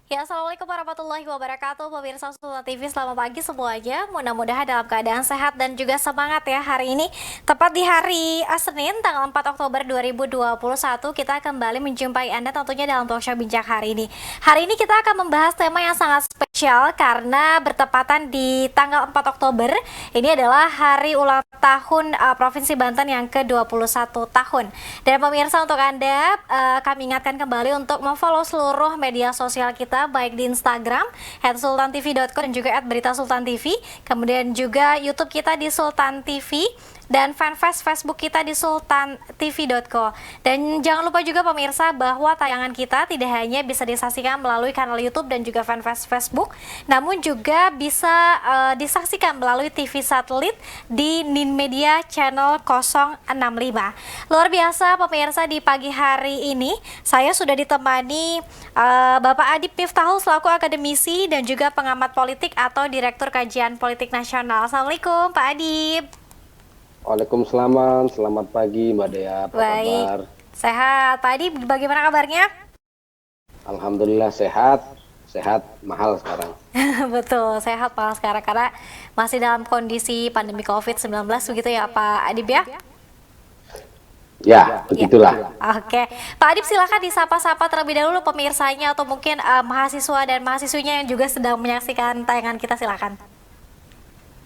Ya, Assalamualaikum warahmatullahi wabarakatuh, pemirsa Sultan TV, selamat pagi semuanya. Mudah-mudahan dalam keadaan sehat dan juga semangat ya hari ini. Tepat di hari Senin, tanggal 4 Oktober 2021, kita kembali menjumpai Anda tentunya dalam talkshow Bincang hari ini. Hari ini kita akan membahas tema yang sangat spesial karena bertepatan di tanggal 4 Oktober. Ini adalah hari ulang tahun Provinsi Banten yang ke-21 tahun. Dan pemirsa, untuk Anda, kami ingatkan kembali untuk memfollow seluruh media sosial kita, baik di Instagram @sultantv.co dan juga @beritasultantv, kemudian juga YouTube kita di Sultan TV dan fanpage Facebook kita di sultantv.co. Dan jangan lupa juga pemirsa bahwa tayangan kita tidak hanya bisa disaksikan melalui kanal YouTube dan juga fanpage Facebook, namun juga bisa disaksikan melalui TV satelit di Nin Media channel 065. Luar biasa pemirsa, di pagi hari ini saya sudah ditemani Bapak Adip Miftahul selaku akademisi dan juga pengamat politik atau Direktur Kajian Politik Nasional. Assalamualaikum Pak Adip. Waalaikumsalam, selamat pagi Mbak Dea, apa Baik, kabar? sehat. Pak Adip, bagaimana kabarnya? Alhamdulillah sehat, sehat mahal sekarang. Betul, sehat Pak sekarang karena masih dalam kondisi pandemi COVID-19 begitu ya Pak Adip ya? Ya, begitulah. Oke, Pak Adip silakan disapa-sapa terlebih dahulu pemirsanya atau mungkin mahasiswa dan mahasiswinya yang juga sedang menyaksikan tayangan kita, silakan.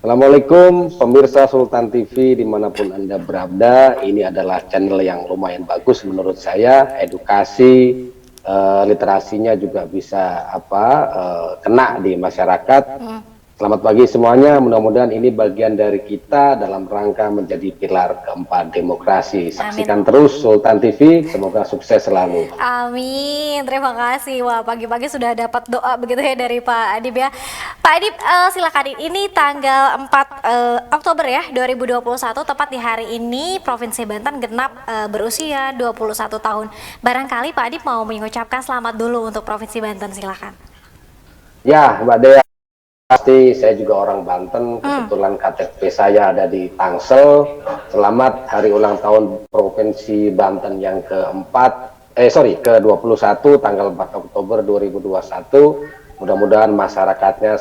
Assalamualaikum pemirsa Sultan TV dimanapun Anda berada. Ini adalah channel yang lumayan bagus menurut saya, edukasi, literasinya juga bisa kena di masyarakat. Selamat pagi semuanya, mudah-mudahan ini bagian dari kita dalam rangka menjadi pilar keempat demokrasi. Saksikan terus Sultan TV, semoga sukses selalu. Amin, terima kasih. Wah, pagi-pagi sudah dapat doa begitu ya dari Pak Adip ya. Pak Adip, silakan, ini tanggal 4 Oktober ya 2021, tepat di hari ini Provinsi Banten genap berusia 21 tahun. Barangkali Pak Adip mau mengucapkan selamat dulu untuk Provinsi Banten, silakan. Ya, Mbak Dea. Pasti saya juga orang Banten, kebetulan KTP saya ada di Tangsel. Selamat hari ulang tahun Provinsi Banten yang ke-21 tanggal 4 Oktober 2021. Mudah-mudahan masyarakatnya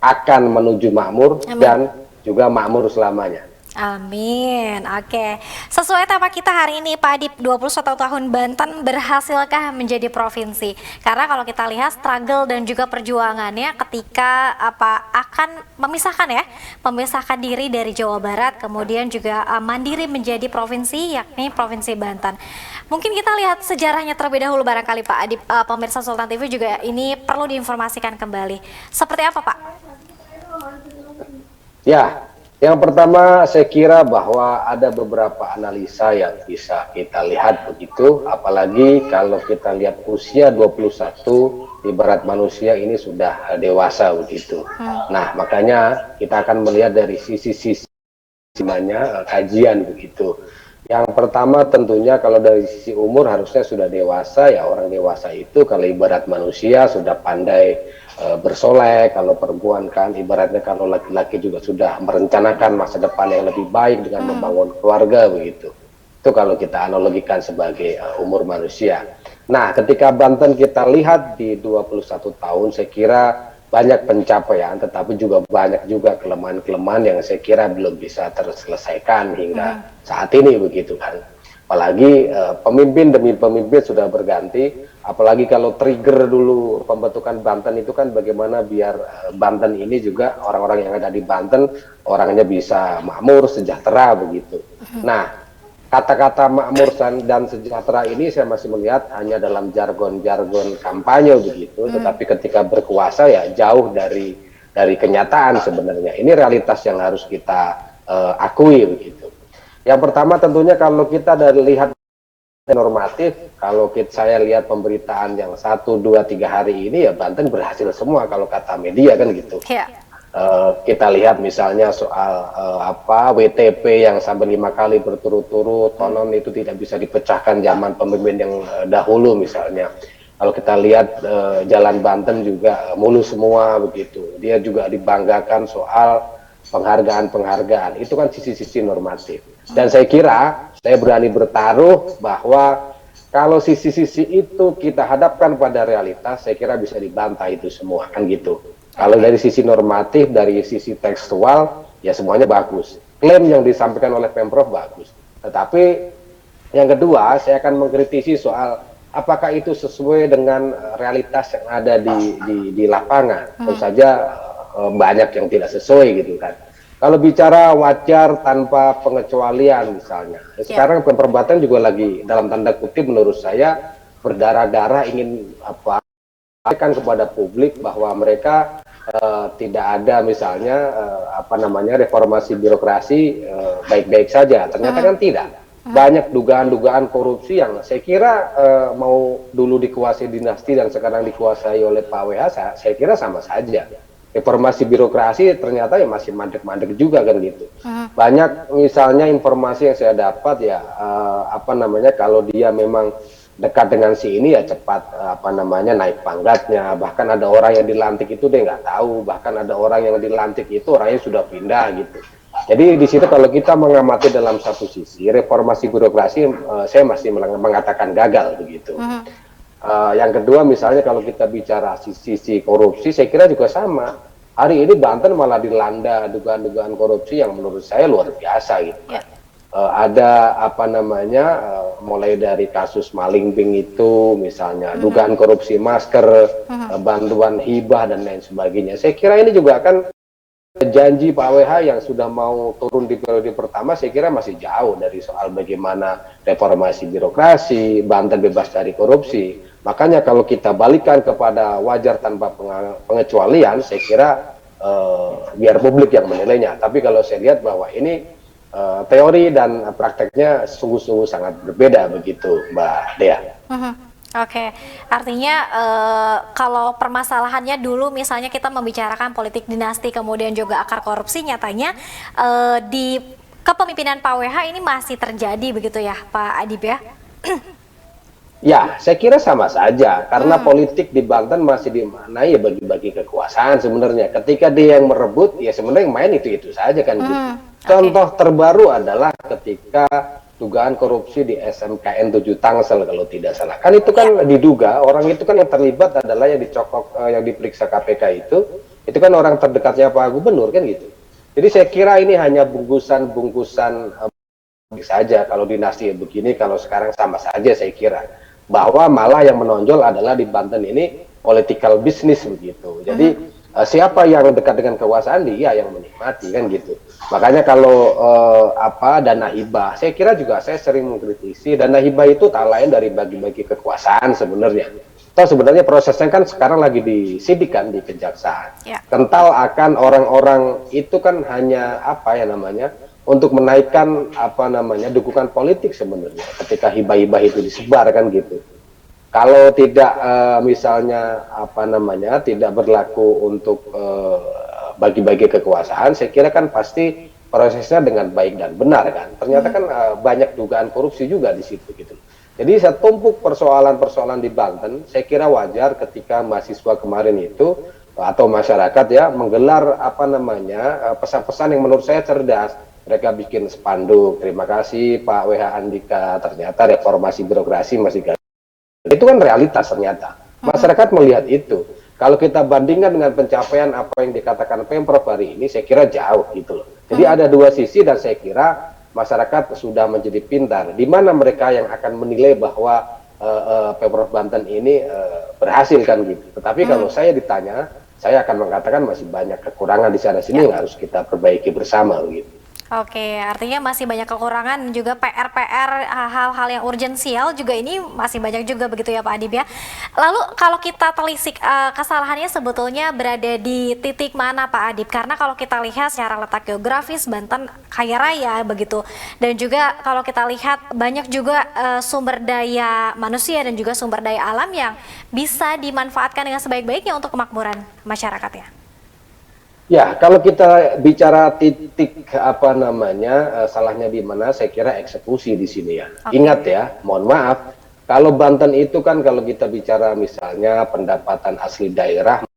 akan menuju makmur. Amin. Dan juga makmur selamanya. Amin. Oke. Sesuai tema kita hari ini Pak Adip, 21 tahun Banten berhasilkah menjadi provinsi? Karena kalau kita lihat struggle dan juga perjuangannya ketika akan memisahkan diri dari Jawa Barat, kemudian juga mandiri menjadi provinsi, yakni Provinsi Banten. Mungkin kita lihat sejarahnya terlebih dahulu barangkali Pak Adip, pemirsa Sultan TV juga ini perlu diinformasikan kembali. Seperti apa Pak? Ya. Yang pertama, saya kira bahwa ada beberapa analisa yang bisa kita lihat begitu, apalagi kalau kita lihat usia 21, ibarat manusia ini sudah dewasa begitu. Nah, makanya kita akan melihat dari sisi-sisi kajian begitu. Yang pertama tentunya kalau dari sisi umur harusnya sudah dewasa, ya orang dewasa itu kalau ibarat manusia sudah pandai bersolek, kalau perempuan kan ibaratnya kalau laki-laki juga sudah merencanakan masa depan yang lebih baik dengan membangun keluarga begitu. Itu kalau kita analogikan sebagai umur manusia. Nah, ketika Banten kita lihat di 21 tahun, saya kira banyak pencapaian, tetapi juga banyak juga kelemahan-kelemahan yang saya kira belum bisa terselesaikan hingga saat ini begitu kan. Apalagi pemimpin demi pemimpin sudah berganti, apalagi kalau trigger dulu pembentukan Banten itu kan bagaimana biar Banten ini juga orang-orang yang ada di Banten orangnya bisa makmur, sejahtera begitu. Nah, kata-kata makmur dan sejahtera ini saya masih melihat hanya dalam jargon-jargon kampanye begitu, tetapi ketika berkuasa ya jauh dari kenyataan sebenarnya. Ini realitas yang harus kita akui begitu. Yang pertama tentunya kalau kita lihat normatif, kalau saya lihat pemberitaan yang 1, 2, 3 hari ini ya Banten berhasil semua kalau kata media kan gitu. Yeah. Kita lihat misalnya soal WTP yang sampai 5 kali berturut-turut, konon itu tidak bisa dipecahkan zaman pemimpin yang dahulu misalnya. Kalau kita lihat Jalan Banten juga mulus semua begitu. Dia juga dibanggakan soal penghargaan-penghargaan. Itu kan sisi-sisi normatif. Dan saya kira saya berani bertaruh bahwa Kalau sisi-sisi itu kita hadapkan pada realitas, saya kira bisa dibantah itu semua, kan gitu. Kalau dari sisi normatif, dari sisi tekstual, ya semuanya bagus. Klaim yang disampaikan oleh Pemprov bagus. Tetapi yang kedua, saya akan mengkritisi soal apakah itu sesuai dengan realitas yang ada di lapangan. Tentu saja banyak yang tidak sesuai gitu kan. Kalau bicara wajar tanpa pengecualian misalnya, sekarang Pemprov Banten juga lagi dalam tanda kutip menurut saya berdarah-darah ingin sampaikan kepada publik bahwa mereka tidak ada misalnya reformasi birokrasi baik-baik saja. Ternyata kan tidak. Banyak dugaan-dugaan korupsi yang saya kira mau dulu dikuasai dinasti dan sekarang dikuasai oleh Pak WH, saya kira sama saja. Reformasi birokrasi ternyata ya masih mandek-mandek juga kan gitu. Banyak misalnya informasi yang saya dapat ya kalau dia memang dekat dengan si ini ya cepat naik pangkatnya. Bahkan ada orang yang dilantik itu dia nggak tahu, bahkan ada orang yang dilantik itu orangnya sudah pindah gitu. Jadi di situ kalau kita mengamati dalam satu sisi reformasi birokrasi saya masih mengatakan gagal begitu. Yang kedua misalnya kalau kita bicara sisi korupsi, saya kira juga sama. Hari ini Banten malah dilanda dugaan-dugaan korupsi yang menurut saya luar biasa gitu. Ada mulai dari kasus maling ping itu misalnya, dugaan korupsi masker, bantuan hibah dan lain sebagainya. Saya kira ini juga akan janji Pak WH yang sudah mau turun di periode pertama, saya kira masih jauh dari soal bagaimana reformasi birokrasi, Banten bebas dari korupsi. Makanya kalau kita balikan kepada wajar tanpa pengecualian, saya kira biar publik yang menilainya. Tapi kalau saya lihat bahwa ini teori dan prakteknya sungguh-sungguh sangat berbeda begitu, Mbak Dea. Oke, artinya kalau permasalahannya dulu misalnya kita membicarakan politik dinasti kemudian juga akar korupsi, nyatanya di kepemimpinan Pak WH ini masih terjadi begitu ya Pak Adib ya? Ya, saya kira sama saja karena politik di Banten masih dimaknai ya bagi-bagi kekuasaan sebenarnya. Ketika dia yang merebut ya sebenarnya yang main itu saja kan gitu. Contoh terbaru adalah ketika dugaan korupsi di SMKN 7 Tangsel kalau tidak salah. Kan itu kan diduga orang itu kan yang terlibat adalah yang dicokok yang diperiksa KPK itu kan orang terdekatnya Pak Gubernur kan gitu. Jadi saya kira ini hanya bungkusan saja kalau dinasti begini, kalau sekarang sama saja saya kira. Bahwa malah yang menonjol adalah di Banten ini political business begitu. Jadi siapa yang dekat dengan kekuasaan dia yang menikmati kan gitu. Makanya kalau dana hibah, saya kira juga saya sering mengkritisi dana hibah itu tak lain dari bagi-bagi kekuasaan sebenarnya. Atau sebenarnya prosesnya kan sekarang lagi disidikan di kejaksaan. Kental akan orang-orang itu kan hanya untuk menaikkan dukungan politik sebenarnya ketika hibah-hibah itu disebar kan gitu. Kalau tidak tidak berlaku untuk bagi-bagi kekuasaan, saya kira kan pasti prosesnya dengan baik dan benar kan. Ternyata kan banyak dugaan korupsi juga di situ gitu. Jadi setumpuk persoalan-persoalan di Banten, saya kira wajar ketika mahasiswa kemarin itu atau masyarakat ya menggelar pesan-pesan yang menurut saya cerdas. Mereka bikin spanduk, terima kasih Pak WH Andika, ternyata reformasi birokrasi masih gagal. Itu kan realitas ternyata. Masyarakat melihat itu. Kalau kita bandingkan dengan pencapaian apa yang dikatakan Pemprov hari ini, saya kira jauh gitu loh. Jadi ada dua sisi dan saya kira masyarakat sudah menjadi pintar. Di mana mereka yang akan menilai bahwa Pemprov Banten ini berhasil kan gitu. Tetapi kalau saya ditanya, saya akan mengatakan masih banyak kekurangan di sana-sini yang harus kita perbaiki bersama gitu. Oke, artinya masih banyak kekurangan dan juga PR-PR hal-hal yang urgensial juga ini masih banyak juga begitu ya Pak Adib ya. Lalu kalau kita telisik kesalahannya sebetulnya berada di titik mana Pak Adib? Karena kalau kita lihat secara letak geografis Banten kaya raya begitu. Dan juga kalau kita lihat banyak juga sumber daya manusia dan juga sumber daya alam yang bisa dimanfaatkan dengan sebaik-baiknya untuk kemakmuran masyarakat ya. Ya, kalau kita bicara titik salahnya di mana, saya kira eksekusi di sini ya. Ingat ya, mohon maaf, kalau Banten itu kan kalau kita bicara misalnya pendapatan asli daerah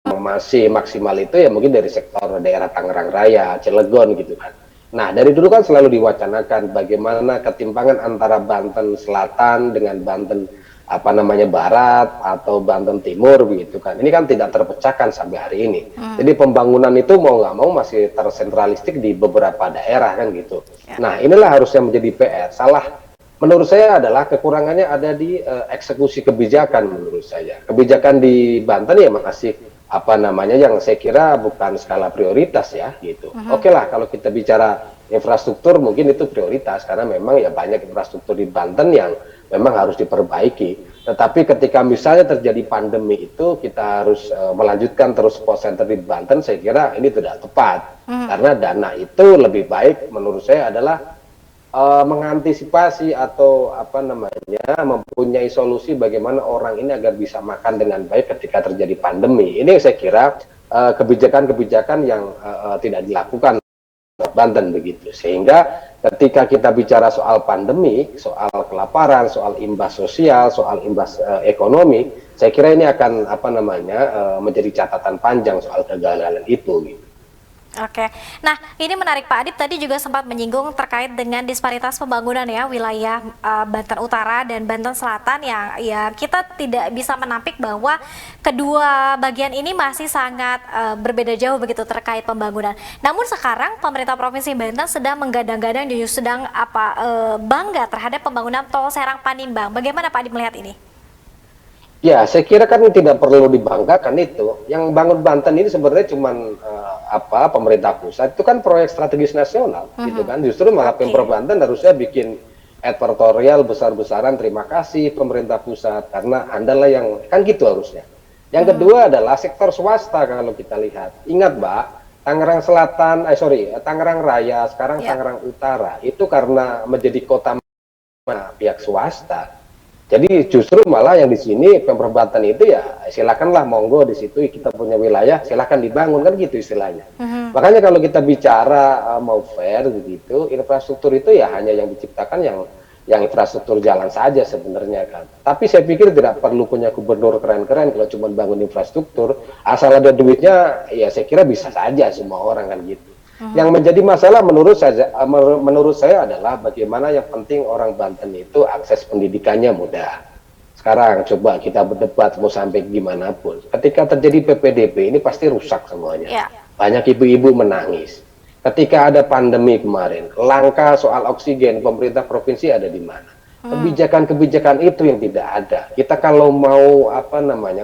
masih maksimal itu ya mungkin dari sektor daerah Tangerang Raya, Cilegon gitu kan. Nah, dari dulu kan selalu diwacanakan bagaimana ketimpangan antara Banten Selatan dengan Banten apa namanya Barat atau Banten Timur begitu kan. Ini kan tidak terpecahkan sampai hari ini. Jadi pembangunan itu mau nggak mau masih tersentralistik di beberapa daerah kan gitu. Ya. Nah, inilah harusnya menjadi PR. Salah menurut saya adalah kekurangannya ada di eksekusi kebijakan menurut saya. Kebijakan di Banten ya masih apa namanya yang saya kira bukan skala prioritas ya gitu. Oke lah kalau kita bicara infrastruktur mungkin itu prioritas karena memang ya banyak infrastruktur di Banten yang memang harus diperbaiki. Tetapi ketika misalnya terjadi pandemi itu kita harus melanjutkan terus support center di Banten, saya kira ini tidak tepat karena dana itu lebih baik menurut saya adalah mengantisipasi atau apa namanya mempunyai solusi bagaimana orang ini agar bisa makan dengan baik ketika terjadi pandemi. Ini saya kira kebijakan-kebijakan yang tidak dilakukan Banten begitu. Sehingga ketika kita bicara soal pandemi, soal kelaparan, soal imbas sosial, soal imbas ekonomi, saya kira ini akan apa namanya menjadi catatan panjang soal kegagalan itu gitu. Oke, nah ini menarik Pak Adip tadi juga sempat menyinggung terkait dengan disparitas pembangunan ya wilayah Banten Utara dan Banten Selatan yang ya kita tidak bisa menampik bahwa kedua bagian ini masih sangat berbeda jauh begitu terkait pembangunan. Namun sekarang pemerintah Provinsi Banten sedang menggadang-gadang dan juga sedang bangga terhadap pembangunan tol Serang Panimbang. Bagaimana Pak Adip melihat ini? Ya, saya kira kan tidak perlu dibanggakan itu. Yang bangun Banten ini sebenarnya cuma pemerintah pusat itu kan proyek strategis nasional, gitu kan. Justru malah Pemprov Banten harusnya bikin editorial besar-besaran terima kasih pemerintah pusat karena Anda lah yang kan gitu harusnya. Yang kedua adalah sektor swasta kalau kita lihat. Ingat, Mbak, Tangerang Selatan, Tangerang Raya, sekarang Tangerang Utara itu karena menjadi kota pihak swasta. Jadi justru malah yang di sini Pemprov Banten itu ya silakanlah monggo di situ kita punya wilayah silakan dibangun kan gitu istilahnya. Makanya kalau kita bicara mau fair begitu infrastruktur itu ya hanya yang diciptakan yang infrastruktur jalan saja sebenarnya kan. Tapi saya pikir tidak perlu punya gubernur keren-keren kalau cuma bangun infrastruktur asal ada duitnya ya saya kira bisa saja semua orang kan gitu. Yang menjadi masalah menurut saya adalah bagaimana yang penting orang Banten itu akses pendidikannya mudah. Sekarang coba kita berdebat mau sampai gimana pun. Ketika terjadi PPDB ini pasti rusak semuanya. Banyak ibu-ibu menangis. Ketika ada pandemi kemarin, langka soal oksigen pemerintah provinsi ada di mana? Kebijakan-kebijakan itu yang tidak ada. Kita kalau mau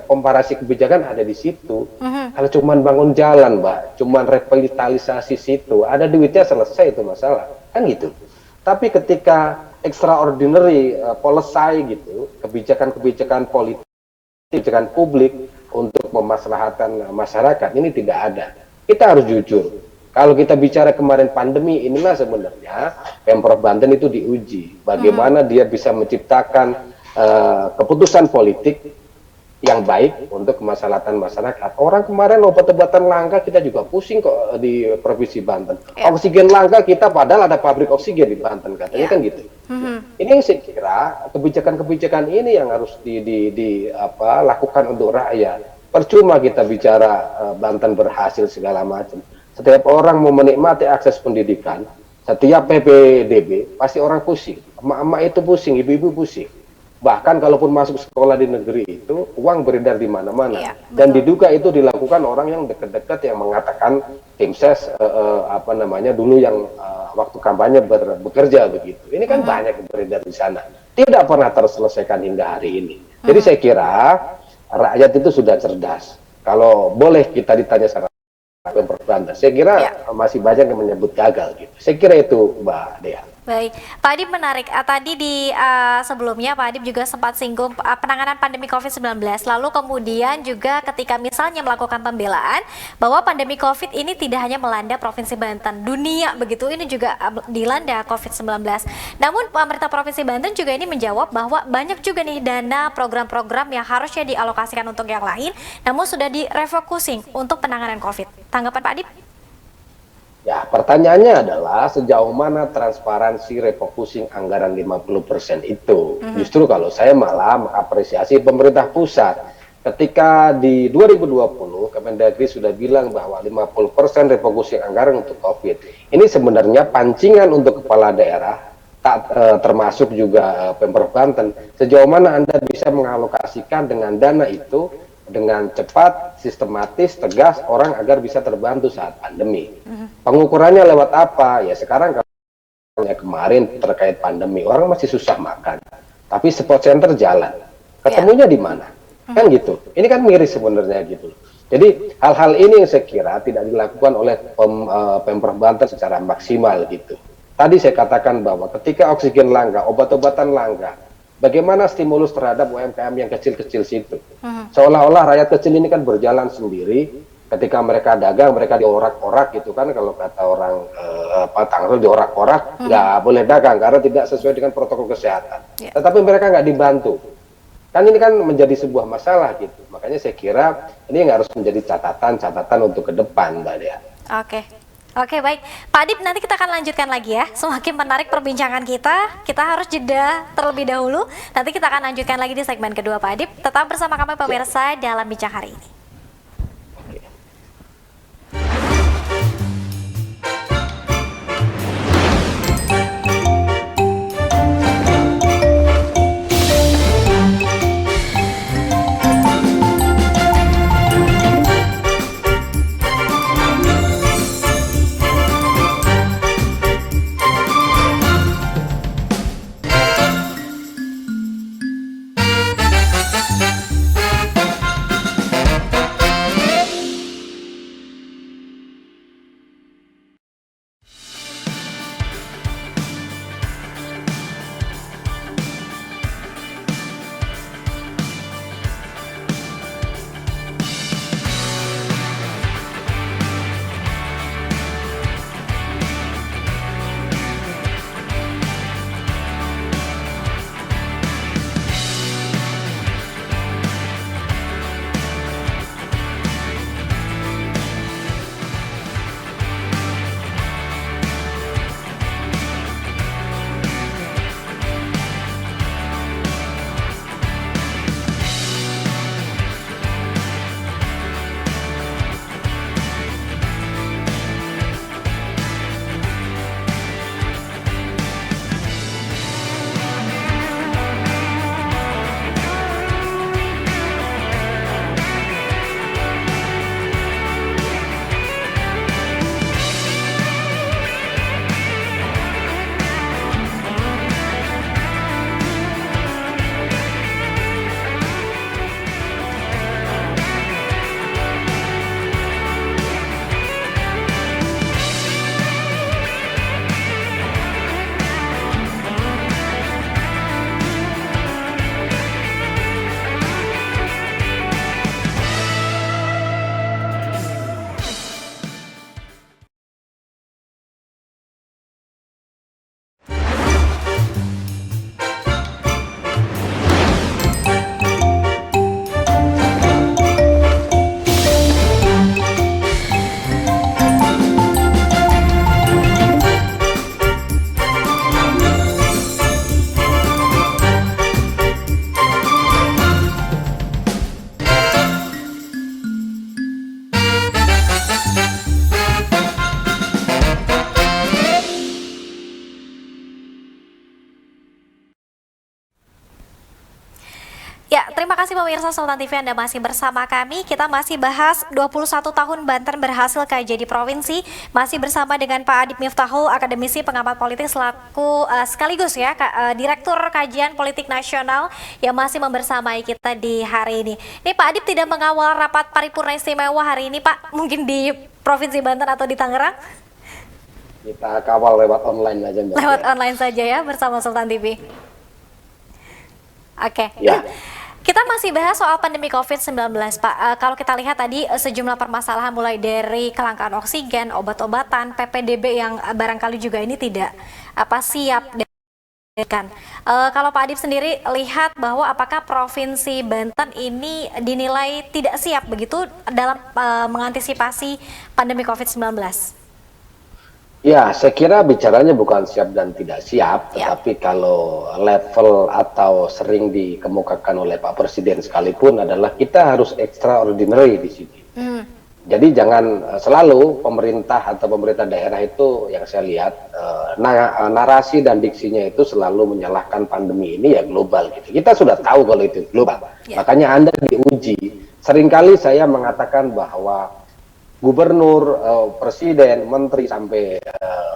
komparasi kebijakan ada di situ. Kalau cuman bangun jalan, Mbak, cuman revitalisasi situ, ada duitnya selesai itu masalah, kan gitu. Tapi ketika extraordinary policy gitu, kebijakan-kebijakan politik, kebijakan publik untuk memaslahatkan masyarakat ini tidak ada. Kita harus jujur. Kalau kita bicara kemarin pandemi, inilah sebenarnya Pemprov Banten itu diuji. Bagaimana dia bisa menciptakan keputusan politik yang baik untuk kemaslahatan masyarakat. Orang kemarin obat-obatan langka kita juga pusing kok di Provinsi Banten. Oksigen langka kita padahal ada pabrik oksigen di Banten katanya kan gitu. Ini yang saya kira kebijakan-kebijakan ini yang harus dilakukan untuk rakyat. Percuma kita bicara Banten berhasil segala macam. Setiap orang mau menikmati akses pendidikan, setiap PPDB pasti orang pusing. Emak-emak itu pusing, ibu-ibu pusing. Bahkan kalaupun masuk sekolah di negeri itu, uang beredar di mana-mana. Dan diduga itu dilakukan orang yang dekat-dekat yang mengatakan tim ses dulu yang waktu kampanye bekerja begitu. Ini kan banyak yang beredar di sana. Tidak pernah terselesaikan hingga hari ini. Jadi saya kira rakyat itu sudah cerdas. Kalau boleh kita ditanya secara Pemprov Banten, saya kira masih banyak yang menyebut gagal gitu. Saya kira itu Mbak Dea. Baik, Pak Adip menarik. Tadi di sebelumnya Pak Adip juga sempat singgung penanganan pandemi COVID-19. Lalu kemudian juga ketika misalnya melakukan pembelaan bahwa pandemi COVID ini tidak hanya melanda Provinsi Banten, dunia begitu ini juga dilanda COVID-19. Namun pemerintah Provinsi Banten juga ini menjawab bahwa banyak juga nih dana program-program yang harusnya dialokasikan untuk yang lain, namun sudah direfocusing untuk penanganan COVID. Tanggapan Pak Adip? Ya, pertanyaannya adalah sejauh mana transparansi refocusing anggaran 50% itu. Justru kalau saya malah mengapresiasi pemerintah pusat. Ketika di 2020 Kemendagri sudah bilang bahwa 50% refocusing anggaran untuk COVID. Ini sebenarnya pancingan untuk kepala daerah, termasuk juga Pemprov Banten. Sejauh mana Anda bisa mengalokasikan dengan dana itu dengan cepat, sistematis, tegas, orang agar bisa terbantu saat pandemi. Pengukurannya lewat apa? Ya sekarang kemarin terkait pandemi, orang masih susah makan, tapi sport center jalan. Ketemunya di mana? Kan gitu. Ini kan miris sebenarnya gitu. Jadi hal-hal ini yang saya kira tidak dilakukan oleh Pemprov Banten secara maksimal gitu. Tadi saya katakan bahwa ketika oksigen langka, obat-obatan langka, bagaimana stimulus terhadap UMKM yang kecil-kecil situ? Seolah-olah rakyat kecil ini kan berjalan sendiri, ketika mereka dagang, mereka diorak-orak gitu kan, kalau kata orang Tangerang diorak-orak, nggak boleh dagang karena tidak sesuai dengan protokol kesehatan. Tetapi mereka nggak dibantu. Kan ini kan menjadi sebuah masalah gitu. Makanya saya kira ini yang harus menjadi catatan untuk ke depan, Mbak Dea. Oke. Oke, baik. Pak Adip, nanti kita akan lanjutkan lagi ya. Semakin menarik perbincangan kita. Kita harus jeda terlebih dahulu. Nanti kita akan lanjutkan lagi di segmen kedua, Pak Adip. Tetap bersama kami pemirsa dalam Bincang hari ini. Ya, terima kasih pemirsa Sultan TV Anda masih bersama kami. Kita masih bahas 21 tahun Banten berhasil KJ di provinsi. Masih bersama dengan Pak Adip Miftahul, akademisi pengamat politik selaku sekaligus ya Direktur Kajian Politik Nasional yang masih membersamai kita di hari ini. Ini Pak Adip tidak mengawal rapat paripurna istimewa hari ini, Pak, mungkin di Provinsi Banten atau di Tangerang? Kita kawal lewat online aja, Mbak. Lewat online saja ya bersama Sultan TV. Oke. Ya. Kita masih bahas soal pandemi COVID-19, Pak. Kalau kita lihat tadi sejumlah permasalahan mulai dari kelangkaan oksigen, obat-obatan, PPDB yang barangkali juga ini tidak siap kan. Kalau Pak Adip sendiri lihat bahwa apakah Provinsi Banten ini dinilai tidak siap begitu dalam mengantisipasi pandemi COVID-19? Ya, saya kira bicaranya bukan siap dan tidak siap, Ya. tetapi kalau level atau sering dikemukakan oleh Pak Presiden sekalipun adalah kita harus extraordinary di sini. Hmm. Jadi jangan selalu pemerintah atau pemerintah daerah itu yang saya lihat narasi dan diksinya itu selalu menyalahkan pandemi ini ya global gitu. Kita sudah tahu kalau itu global. Ya. Makanya Anda diuji. Seringkali saya mengatakan bahwa gubernur, presiden, menteri sampai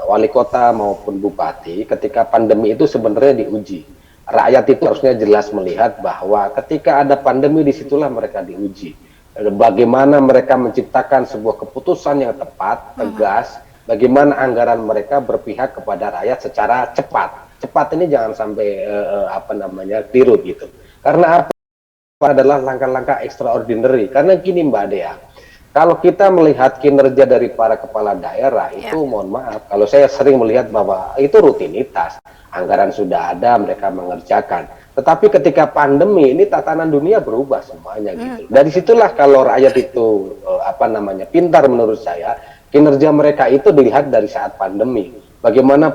wali kota maupun bupati ketika pandemi itu sebenarnya diuji. Rakyat itu harusnya jelas melihat bahwa ketika ada pandemi disitulah mereka diuji. Bagaimana mereka menciptakan sebuah keputusan yang tepat, tegas, bagaimana anggaran mereka berpihak kepada rakyat secara cepat. Cepat ini jangan sampai keliru gitu. Karena apa adalah langkah-langkah extraordinary. Karena gini Mbak Dea, kalau kita melihat kinerja dari para kepala daerah itu mohon maaf, kalau saya sering melihat bahwa itu rutinitas, anggaran sudah ada, mereka mengerjakan. Tetapi ketika pandemi ini tatanan dunia berubah semuanya gitu. Dari situlah kalau rakyat itu pintar menurut saya, kinerja mereka itu dilihat dari saat pandemi. Bagaimana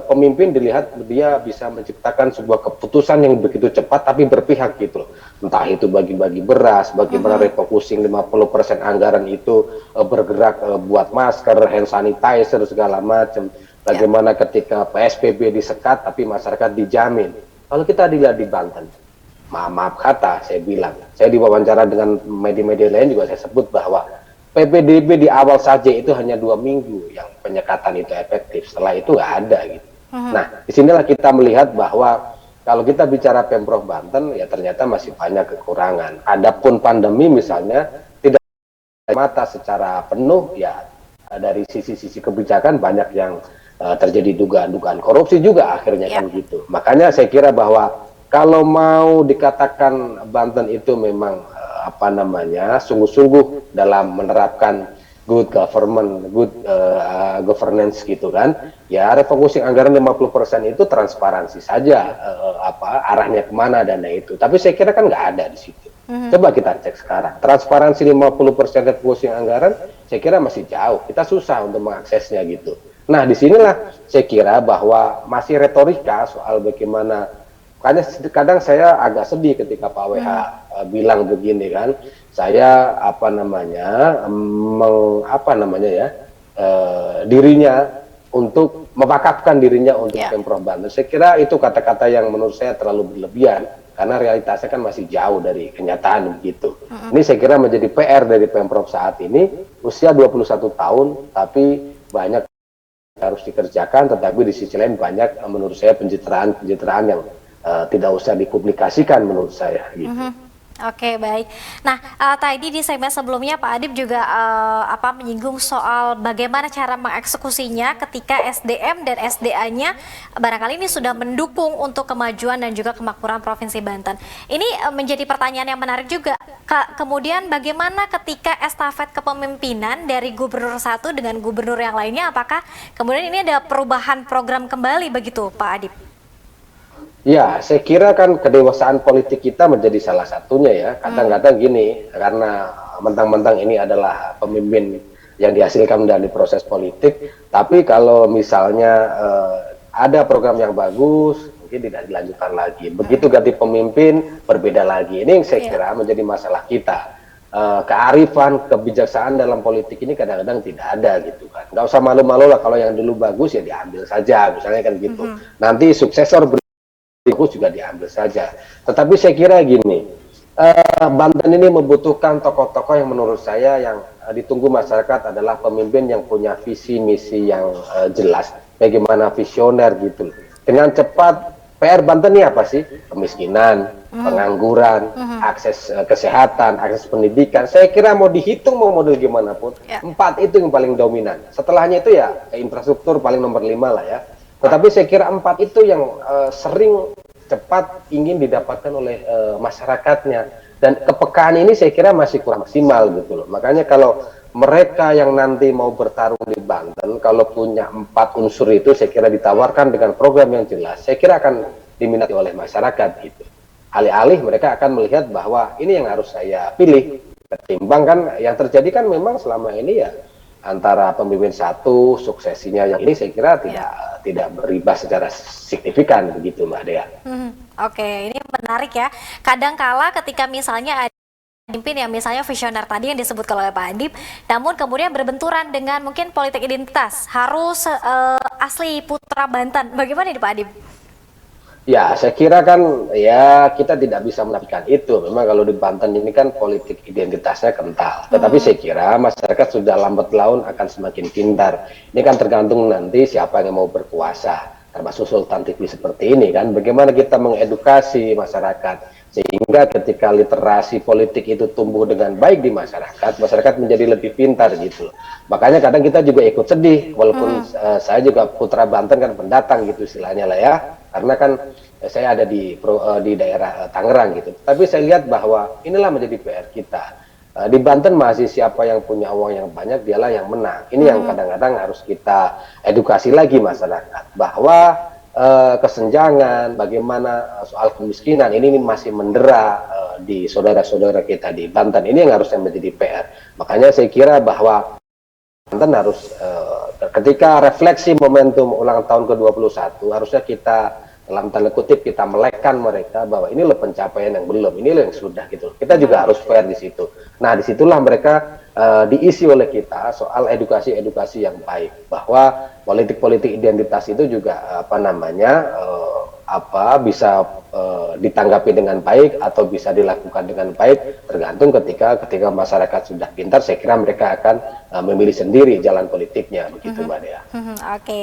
pemimpin dilihat dia bisa menciptakan sebuah keputusan yang begitu cepat tapi berpihak gitu loh. Entah itu bagi-bagi beras, bagaimana refocusing 50% anggaran itu bergerak buat masker, hand sanitizer segala macam. Bagaimana ketika PSBB disekat tapi masyarakat dijamin. Kalau kita dilihat di Banten, maaf kata saya bilang, saya diwawancara dengan media-media lain juga saya sebut bahwa PPDB di awal saja itu hanya 2 minggu yang penyekatan itu efektif, setelah itu nggak ada gitu. Nah, disinilah kita melihat bahwa kalau kita bicara Pemprov Banten, ya ternyata masih banyak kekurangan. Adapun pandemi misalnya tidak mata secara penuh, ya dari sisi-sisi kebijakan banyak yang terjadi dugaan-dugaan korupsi juga akhirnya kan gitu. Makanya saya kira bahwa kalau mau dikatakan Banten itu memang sungguh-sungguh dalam menerapkan good government, good governance gitu kan, ya refocusing anggaran 50% itu transparansi saja arahnya kemana dana itu. Tapi saya kira kan nggak ada di situ. Coba kita cek sekarang, transparansi 50% refocusing anggaran, saya kira masih jauh, kita susah untuk mengaksesnya gitu. Nah, disinilah saya kira bahwa masih retorika soal bagaimana, kadang saya agak sedih ketika Pak WH bilang begini kan, saya dirinya untuk mewakafkan dirinya untuk Pemprov Banten. Saya kira itu kata-kata yang menurut saya terlalu berlebihan karena realitasnya kan masih jauh dari kenyataan begitu. Ini saya kira menjadi PR dari Pemprov saat ini, usia 21 tahun tapi banyak harus dikerjakan, tetapi di sisi lain banyak menurut saya pencitraan yang tidak usah dipublikasikan menurut saya gitu. Oke, baik. Nah, tadi di segmen sebelumnya Pak Adip juga menyinggung soal bagaimana cara mengeksekusinya ketika SDM dan SDA-nya barangkali ini sudah mendukung untuk kemajuan dan juga kemakmuran Provinsi Banten. Ini menjadi pertanyaan yang menarik juga. Kemudian bagaimana ketika estafet kepemimpinan dari gubernur satu dengan gubernur yang lainnya, apakah kemudian ini ada perubahan program kembali begitu Pak Adip? Ya, saya kira kan kedewasaan politik kita menjadi salah satunya ya. Kadang-kadang gini, karena mentang-mentang ini adalah pemimpin yang dihasilkan dari proses politik, tapi kalau misalnya ada program yang bagus, mungkin tidak dilanjutkan lagi. Begitu ganti pemimpin, berbeda lagi. Ini yang saya kira menjadi masalah kita. Kearifan, kebijaksanaan dalam politik ini kadang-kadang tidak ada gitu kan. Nggak usah malu-malu lah, kalau yang dulu bagus ya diambil saja, misalnya kan gitu. Nanti suksesor juga diambil saja. Tetapi saya kira gini, Banten ini membutuhkan tokoh-tokoh yang menurut saya yang ditunggu masyarakat adalah pemimpin yang punya visi misi yang jelas, bagaimana visioner gitu. Dengan cepat, PR Banten ini apa sih? Kemiskinan, pengangguran, akses kesehatan, akses pendidikan. Saya kira mau dihitung mau model gimana pun, 4 itu yang paling dominan. Setelahnya itu ya infrastruktur paling nomor 5 lah ya. Tetapi saya kira 4 itu yang sering cepat ingin didapatkan oleh masyarakatnya. Dan kepekaan ini saya kira masih kurang maksimal gitu loh. Makanya kalau mereka yang nanti mau bertarung di Banten, kalau punya 4 unsur itu saya kira ditawarkan dengan program yang jelas, saya kira akan diminati oleh masyarakat gitu. Alih-alih mereka akan melihat bahwa ini yang harus saya pilih. Ketimbang kan yang terjadi kan memang selama ini ya antara pemimpin satu suksesinya yang ini saya kira tidak berubah secara signifikan begitu Mbak Dea. Oke, ini menarik ya. Kadangkala ketika misalnya ada pemimpin yang misalnya visioner tadi yang disebut oleh Pak Adib, namun kemudian berbenturan dengan mungkin politik identitas, harus asli putra Banten. Bagaimana nih Pak Adib? Ya, saya kira kan ya kita tidak bisa menafikan itu. Memang kalau di Banten ini kan politik identitasnya kental. Tetapi saya kira masyarakat sudah lambat laun akan semakin pintar. Ini kan tergantung nanti siapa yang mau berkuasa. Termasuk Sultan TV seperti ini kan. Bagaimana kita mengedukasi masyarakat. Sehingga ketika literasi politik itu tumbuh dengan baik di masyarakat, masyarakat menjadi lebih pintar gitu. Makanya kadang kita juga ikut sedih. Walaupun saya juga putra Banten kan pendatang gitu istilahnya lah ya. Karena kan saya ada di daerah Tangerang gitu. Tapi saya lihat bahwa inilah menjadi PR kita. Di Banten masih siapa yang punya uang yang banyak, dialah yang menang. Ini yang kadang-kadang harus kita edukasi lagi masyarakat. Bahwa kesenjangan, bagaimana soal kemiskinan, ini masih mendera di saudara-saudara kita di Banten. Ini yang harusnya menjadi PR. Makanya saya kira bahwa Banten harus ketika refleksi momentum ulang tahun ke-21 harusnya kita dalam tanda kutip kita melekkan mereka bahwa ini loh pencapaian yang belum, ini loh yang sudah gitu. Kita juga harus fair di situ. Nah, disitulah mereka diisi oleh kita soal edukasi-edukasi yang baik bahwa politik-politik identitas itu juga bisa ditanggapi dengan baik atau bisa dilakukan dengan baik tergantung ketika masyarakat sudah pintar. Saya kira mereka akan memilih sendiri jalan politiknya begitu Mbak Dea. Oke,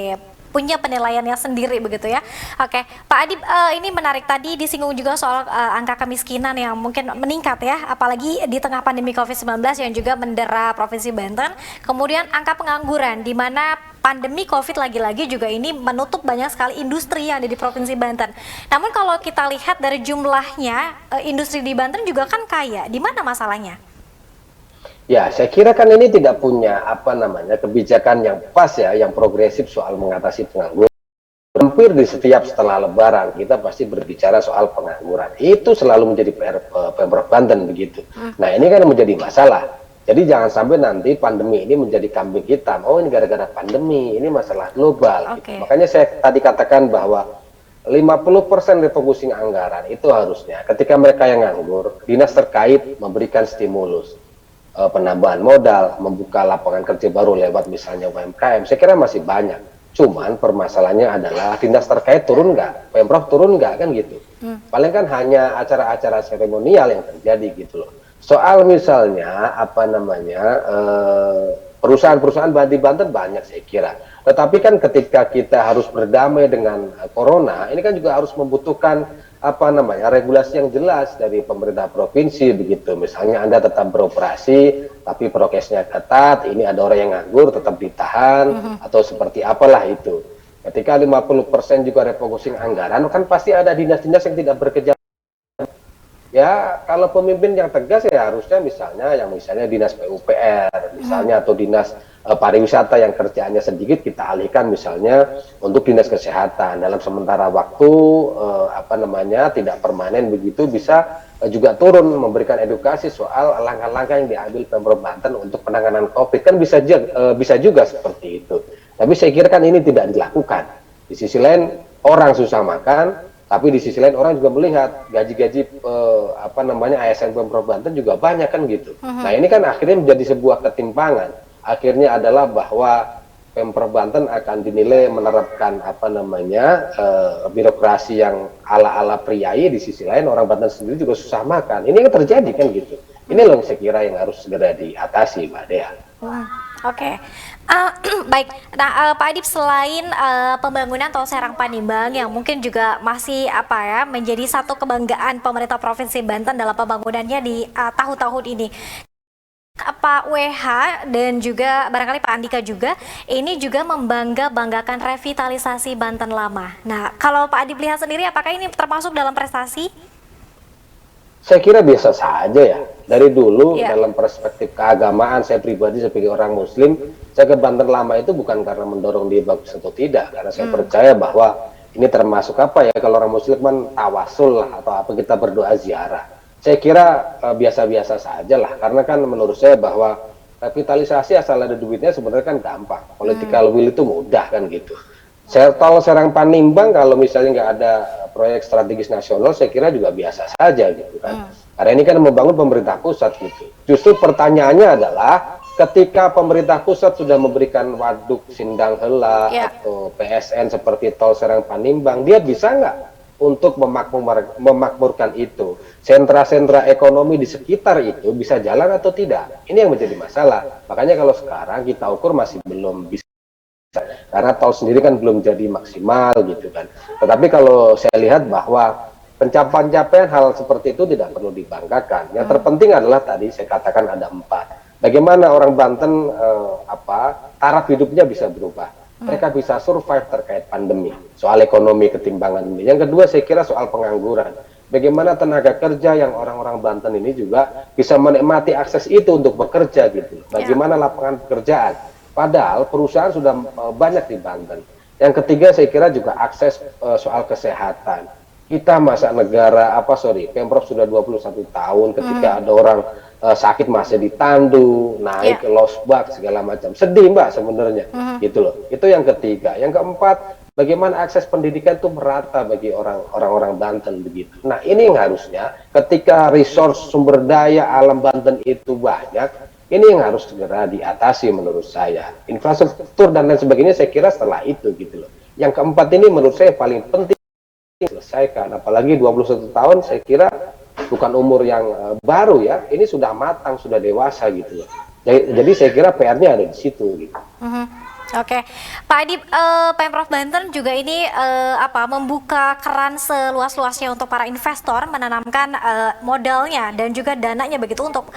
punya penilaiannya sendiri begitu ya. Oke, Pak Adib, ini menarik tadi disinggung juga soal angka kemiskinan yang mungkin meningkat ya, apalagi di tengah pandemi COVID-19 yang juga mendera Provinsi Banten. Kemudian angka pengangguran di mana pandemi COVID lagi-lagi juga ini menutup banyak sekali industri yang ada di Provinsi Banten. Namun kalau kita lihat dari jumlahnya, industri di Banten juga kan kaya. Di mana masalahnya? Ya, saya kira kan ini tidak punya kebijakan yang pas ya, yang progresif soal mengatasi pengangguran. Hampir di setiap setelah Lebaran kita pasti berbicara soal pengangguran. Itu selalu menjadi PR Pemprov Banten begitu. Nah, ini kan menjadi masalah. Jadi jangan sampai nanti pandemi ini menjadi kambing hitam. Oh, ini gara-gara pandemi, ini masalah global. Gitu. Makanya saya tadi katakan bahwa 50% refocusing anggaran itu harusnya ketika mereka yang nganggur, dinas terkait memberikan stimulus. Penambahan modal, membuka lapangan kerja baru lewat misalnya UMKM, saya kira masih banyak. Cuman permasalahannya adalah dinas terkait turun nggak, Pemprov turun nggak kan gitu. Paling kan hanya acara-acara seremonial yang terjadi gitu loh. Soal misalnya perusahaan-perusahaan di Banten banyak saya kira. Tetapi kan ketika kita harus berdamai dengan corona, ini kan juga harus membutuhkan regulasi yang jelas dari pemerintah provinsi begitu. Misalnya Anda tetap beroperasi tapi prokesnya ketat, ini ada orang yang nganggur tetap ditahan atau seperti apalah itu. Ketika 50% juga refocusing anggaran, kan pasti ada dinas-dinas yang tidak bekerja. Ya, kalau pemimpin yang tegas ya harusnya misalnya dinas PUPR misalnya atau dinas pariwisata yang kerjaannya sedikit kita alihkan misalnya untuk dinas kesehatan dalam sementara waktu tidak permanen begitu bisa juga turun memberikan edukasi soal langkah-langkah yang diambil Pemprov Banten untuk penanganan COVID kan bisa juga seperti itu. Tapi saya kira kan ini tidak dilakukan. Di sisi lain orang susah makan. Tapi di sisi lain orang juga melihat gaji-gaji ASN Pemprov Banten juga banyak kan gitu. Nah ini kan akhirnya menjadi sebuah ketimpangan. Akhirnya adalah bahwa Pemprov Banten akan dinilai menerapkan birokrasi yang ala-ala priai. Di sisi lain orang Banten sendiri juga susah makan. Ini kan terjadi kan gitu. Ini loh saya kira yang harus segera diatasi Mbak Dea. Oke. Baik, nah Pak Adib, selain pembangunan tol Serang Panimbang yang mungkin juga masih menjadi satu kebanggaan pemerintah Provinsi Banten dalam pembangunannya di tahun-tahun ini, Pak WH dan juga barangkali Pak Andika juga ini juga membanggakan revitalisasi Banten Lama. Nah, kalau Pak Adib lihat sendiri, apakah ini termasuk dalam prestasi? Saya kira biasa saja ya. Dari dulu dalam perspektif keagamaan saya pribadi sebagai orang Muslim, saya ke Banten Lama itu bukan karena mendorong dia bagus atau tidak, karena saya percaya bahwa ini termasuk kalau orang Muslim kan tawasul lah atau kita berdoa ziarah. Saya kira biasa-biasa saja lah, karena kan menurut saya bahwa Revitalisasi asal ada duitnya sebenarnya kan gampang. Political will itu mudah kan gitu. Tol Serang Panimbang kalau misalnya nggak ada proyek strategis nasional, saya kira juga biasa saja gitu kan. Karena ini kan membangun pemerintah pusat gitu. Justru pertanyaannya adalah ketika pemerintah pusat sudah memberikan waduk Sindang Hela atau PSN seperti Tol Serang Panimbang, dia bisa nggak untuk memakmurkan itu? Sentra-sentra ekonomi di sekitar itu bisa jalan atau tidak? Ini yang menjadi masalah. Makanya kalau sekarang kita ukur masih belum bisa, karena tol sendiri kan belum jadi maksimal gitu kan. Tetapi kalau saya lihat bahwa pencapaian hal seperti itu tidak perlu dibanggakan. Yang terpenting adalah tadi saya katakan ada 4. Bagaimana orang Banten taraf hidupnya bisa berubah. Mereka bisa survive terkait pandemi, soal ekonomi ketimbangan ini. Yang kedua saya kira soal pengangguran. Bagaimana tenaga kerja yang orang-orang Banten ini juga bisa menikmati akses itu untuk bekerja gitu. Bagaimana lapangan pekerjaan. Padahal perusahaan sudah banyak di Banten. Yang ketiga saya kira juga akses soal kesehatan. Kita masa negara Pemprov sudah 21 tahun ketika ada orang sakit masih ditandu, naik ke losbak segala macam. Sedih Mbak sebenarnya. Gitu loh. Itu yang ketiga. Yang keempat, bagaimana akses pendidikan itu merata bagi orang-orang Banten begitu. Nah, ini yang harusnya ketika resource sumber daya alam Banten itu banyak, ini yang harus segera diatasi menurut saya. Infrastruktur dan lain sebagainya saya kira setelah itu gitu loh. Yang keempat ini menurut saya paling penting diselesaikan. Apalagi 21 tahun saya kira bukan umur yang baru ya. Ini sudah matang, sudah dewasa gitu loh. Jadi saya kira PR-nya ada di situ gitu. Oke, Pak Adip, Pemprov Banten juga ini membuka keran seluas-luasnya untuk para investor menanamkan modalnya dan juga dananya begitu untuk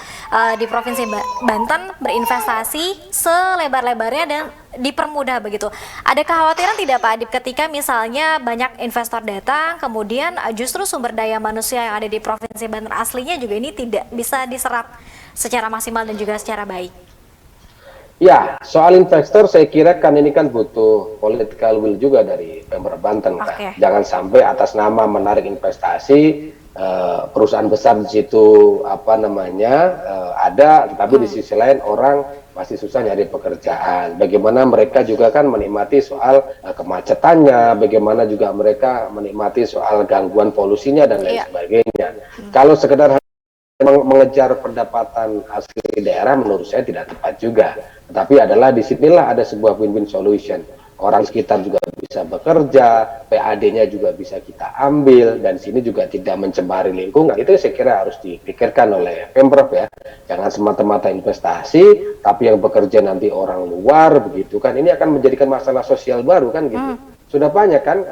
di Provinsi Banten berinvestasi selebar-lebarnya dan dipermudah begitu. Ada kekhawatiran tidak Pak Adip ketika misalnya banyak investor datang, kemudian justru sumber daya manusia yang ada di Provinsi Banten aslinya juga ini tidak bisa diserap secara maksimal dan juga secara baik? Ya, soal investor saya kira kan ini kan butuh political will juga dari Pemprov Banten kan. Jangan sampai atas nama menarik investasi perusahaan besar di situ ada, tetapi di sisi lain orang masih susah nyari pekerjaan. Bagaimana mereka juga kan menikmati soal kemacetannya, bagaimana juga mereka menikmati soal gangguan polusinya dan lain sebagainya. Kalau sekedar mengejar pendapatan asli daerah menurut saya tidak tepat juga. Tetapi adalah disinilah ada sebuah win-win solution. Orang sekitar juga bisa bekerja, PAD-nya juga bisa kita ambil, dan sini juga tidak mencemari lingkungan. Itu saya kira harus dipikirkan oleh Pemprov ya. Jangan semata-mata investasi, tapi yang bekerja nanti orang luar begitu kan. Ini akan menjadikan masalah sosial baru kan gitu. Sudah banyak kan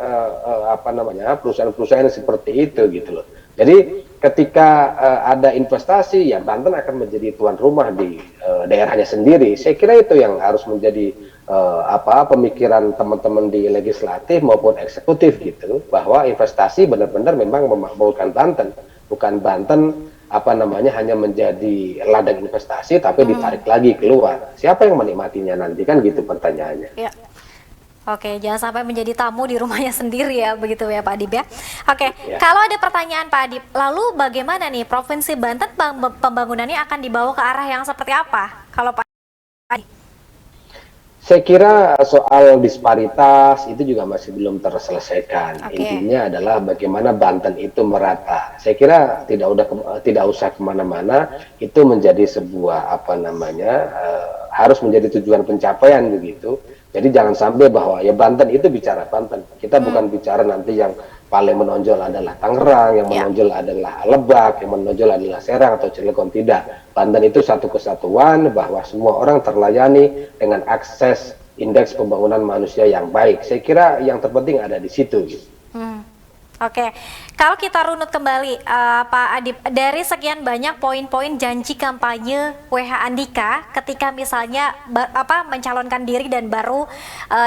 perusahaan-perusahaan seperti itu gitu loh. Jadi ketika ada investasi, ya Banten akan menjadi tuan rumah di daerahnya sendiri. Saya kira itu yang harus menjadi pemikiran teman-teman di legislatif maupun eksekutif gitu, bahwa investasi benar-benar memang memakmurkan Banten, bukan Banten hanya menjadi ladang investasi tapi ditarik lagi keluar. Siapa yang menikmatinya nanti kan gitu pertanyaannya. Ya. Oke, jangan sampai menjadi tamu di rumahnya sendiri ya, begitu ya Pak Adip ya. Oke, kalau ada pertanyaan Pak Adip, lalu bagaimana nih Provinsi Banten pembangunannya akan dibawa ke arah yang seperti apa? Kalau Pak Adip? Saya kira soal disparitas itu juga masih belum terselesaikan. Intinya adalah bagaimana Banten itu merata. Saya kira tidak usah kemana-mana, itu menjadi sebuah harus menjadi tujuan pencapaian begitu. Jadi jangan sampai bahwa ya Banten itu bicara Banten. Kita bukan bicara nanti yang paling menonjol adalah Tangerang, yang menonjol adalah Lebak, yang menonjol adalah Serang atau Cilegon. Tidak. Banten itu satu kesatuan bahwa semua orang terlayani dengan akses indeks pembangunan manusia yang baik. Saya kira yang terpenting ada di situ. Oke, kalau kita runut kembali Pak Adip, dari sekian banyak poin-poin janji kampanye WH Andika ketika misalnya mencalonkan diri dan baru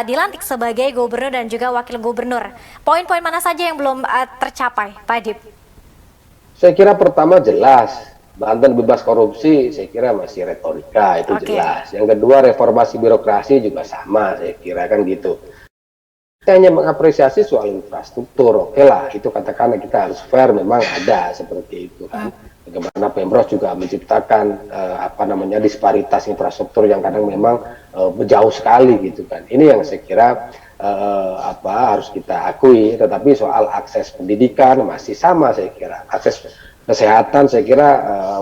dilantik sebagai gubernur dan juga wakil gubernur, poin-poin mana saja yang belum tercapai Pak Adip? Saya kira pertama jelas, Banten bebas korupsi, saya kira masih retorika, itu jelas. Yang kedua reformasi birokrasi juga sama, saya kira kan gitu. Kita hanya mengapresiasi soal infrastruktur, oke lah, itu katakanlah kita harus fair, memang ada seperti itu kan. Bagaimana Pemprov juga menciptakan disparitas infrastruktur yang kadang memang jauh sekali gitu kan. Ini yang saya kira harus kita akui. Tetapi soal akses pendidikan masih sama, saya kira. Akses kesehatan saya kira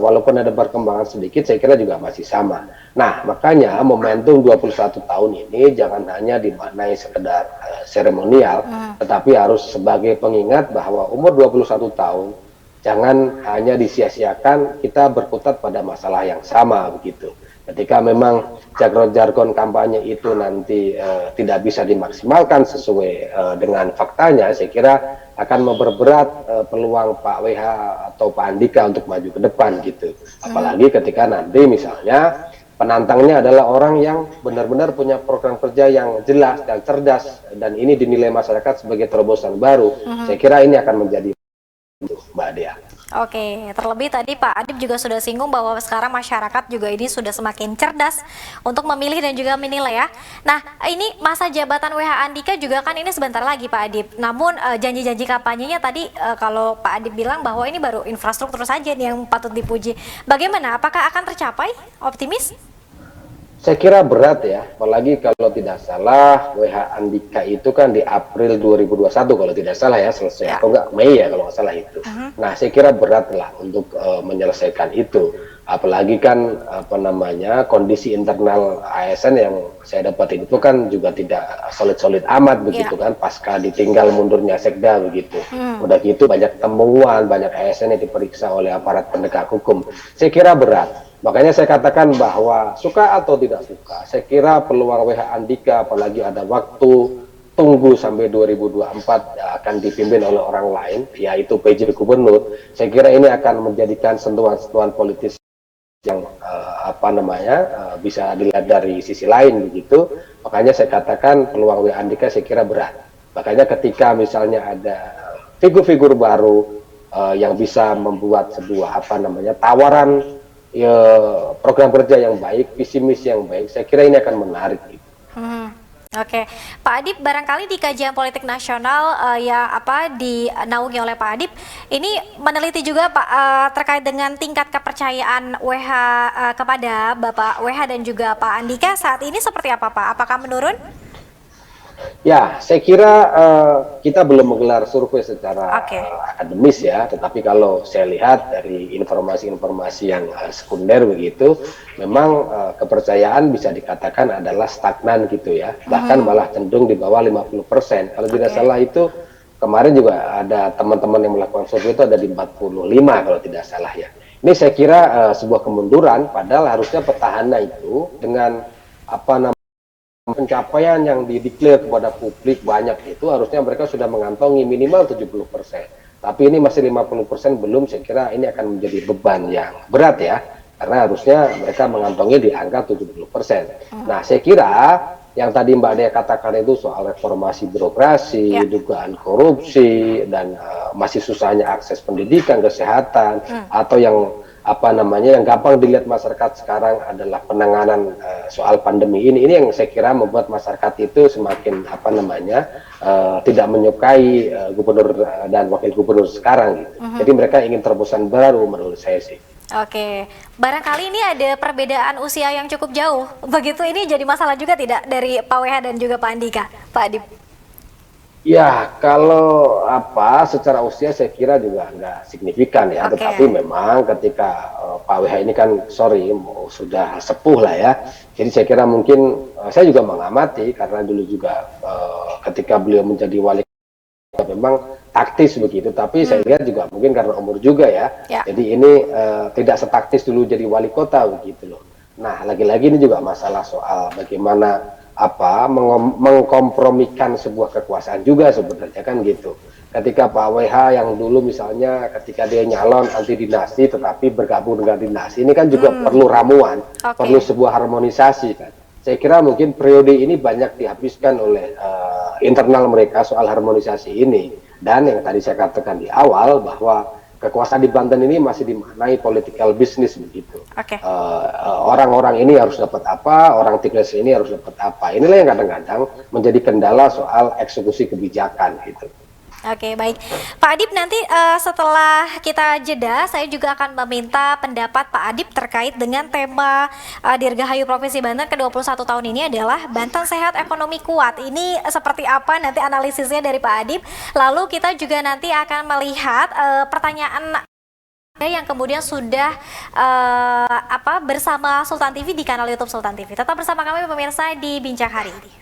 walaupun ada perkembangan sedikit, saya kira juga masih sama. Nah, makanya momentum 21 tahun ini jangan hanya dimaknai sekedar seremonial, tetapi harus sebagai pengingat bahwa umur 21 tahun jangan hanya disia-siakan kita berkutat pada masalah yang sama begitu. Ketika memang jargon-jargon kampanye itu nanti tidak bisa dimaksimalkan sesuai dengan faktanya, saya kira akan memperberat peluang Pak WH atau Pak Andika untuk maju ke depan gitu. Apalagi ketika nanti misalnya penantangnya adalah orang yang benar-benar punya program kerja yang jelas dan cerdas, dan ini dinilai masyarakat sebagai terobosan baru. Saya kira ini akan menjadi Mbak Dea. Oke, terlebih tadi Pak Adip juga sudah singgung bahwa sekarang masyarakat juga ini sudah semakin cerdas untuk memilih dan juga menilai ya. Nah, ini masa jabatan WH Andika juga kan ini sebentar lagi Pak Adip. Namun janji-janji kampanyenya tadi kalau Pak Adip bilang bahwa ini baru infrastruktur saja nih yang patut dipuji. Bagaimana? Apakah akan tercapai? Optimis? Saya kira berat ya, apalagi kalau tidak salah WH Andika itu kan di April 2021 kalau tidak salah ya selesai, atau enggak Mei ya kalau nggak salah itu. Nah, saya kira berat lah untuk menyelesaikan itu, apalagi kan kondisi internal ASN yang saya dapatin itu kan juga tidak solid-solid amat begitu kan, pasca ditinggal mundurnya Sekda begitu. Udah gitu banyak temuan, banyak ASN yang diperiksa oleh aparat penegak hukum. Saya kira berat. Makanya saya katakan bahwa suka atau tidak suka, saya kira peluang WH Andika, apalagi ada waktu tunggu sampai 2024 akan dipimpin oleh orang lain, yaitu PJ Gubernur. Saya kira ini akan menjadikan sentuhan-sentuhan politis yang bisa dilihat dari sisi lain begitu. Makanya saya katakan peluang WH Andika saya kira berat. Makanya ketika misalnya ada figur-figur baru yang bisa membuat sebuah tawaran program kerja yang baik, visi misi yang baik, saya kira ini akan menarik. Oke, Pak Adip, barangkali di kajian politik nasional dinaungi oleh Pak Adip, ini meneliti juga Pak terkait dengan tingkat kepercayaan WH kepada Bapak WH dan juga Pak Andika saat ini seperti apa Pak? Apakah menurun? Ya, saya kira kita belum menggelar survei secara akademis ya, tetapi kalau saya lihat dari informasi-informasi yang sekunder begitu, memang kepercayaan bisa dikatakan adalah stagnan gitu ya, bahkan malah cenderung di bawah 50%. Kalau tidak salah itu kemarin juga ada teman-teman yang melakukan survei itu ada di 45 kalau tidak salah ya. Ini saya kira sebuah kemunduran, padahal harusnya petahana itu dengan pencapaian yang dideklar kepada publik banyak itu harusnya mereka sudah mengantongi minimal 70%. Tapi ini masih 50% belum, saya kira ini akan menjadi beban yang berat ya. Karena harusnya mereka mengantongi di angka 70%. Nah, saya kira yang tadi Mbak Dea katakan itu soal reformasi birokrasi, dugaan korupsi, dan masih susahnya akses pendidikan, kesehatan, atau yang yang gampang dilihat masyarakat sekarang adalah penanganan soal pandemi ini yang saya kira membuat masyarakat itu semakin tidak menyukai gubernur dan wakil gubernur sekarang gitu. Jadi mereka ingin terobosan baru menurut saya sih. Oke, barangkali ini ada perbedaan usia yang cukup jauh, begitu ini jadi masalah juga tidak dari Pak WH dan juga Pak Andika, Pak Adip? Ya, kalau secara usia saya kira juga nggak signifikan ya, tetapi memang ketika Pak WH ini kan sudah sepuh lah ya, jadi saya kira mungkin saya juga mengamati karena dulu juga ketika beliau menjadi wali kota memang taktis begitu, tapi saya lihat juga mungkin karena umur juga ya, jadi ini tidak setaktis dulu jadi wali kota begitu loh. Nah, lagi-lagi ini juga masalah soal bagaimana mengkompromikan sebuah kekuasaan juga sebenarnya kan gitu. Ketika Pak WH yang dulu misalnya ketika dia nyalon anti dinasti tetapi bergabung dengan dinasti, ini kan juga perlu ramuan, perlu sebuah harmonisasi kan. Saya kira mungkin periode ini banyak dihabiskan oleh internal mereka soal harmonisasi ini. Dan yang tadi saya katakan di awal bahwa kekuasaan di Banten ini masih dimaknai political business begitu. Oke. Orang-orang ini harus dapat apa, orang Tigres ini harus dapat apa. Inilah yang kadang-kadang menjadi kendala soal eksekusi kebijakan gitu. Oke, baik. Pak Adip, nanti setelah kita jeda, saya juga akan meminta pendapat Pak Adip terkait dengan tema Dirgahayu Provinsi Banten ke-21 tahun ini adalah Banten Sehat Ekonomi Kuat. Ini seperti apa nanti analisisnya dari Pak Adip. Lalu kita juga nanti akan melihat pertanyaan yang kemudian sudah bersama Sultan TV di kanal YouTube Sultan TV. Tetap bersama kami pemirsa di Bincang Hari ini.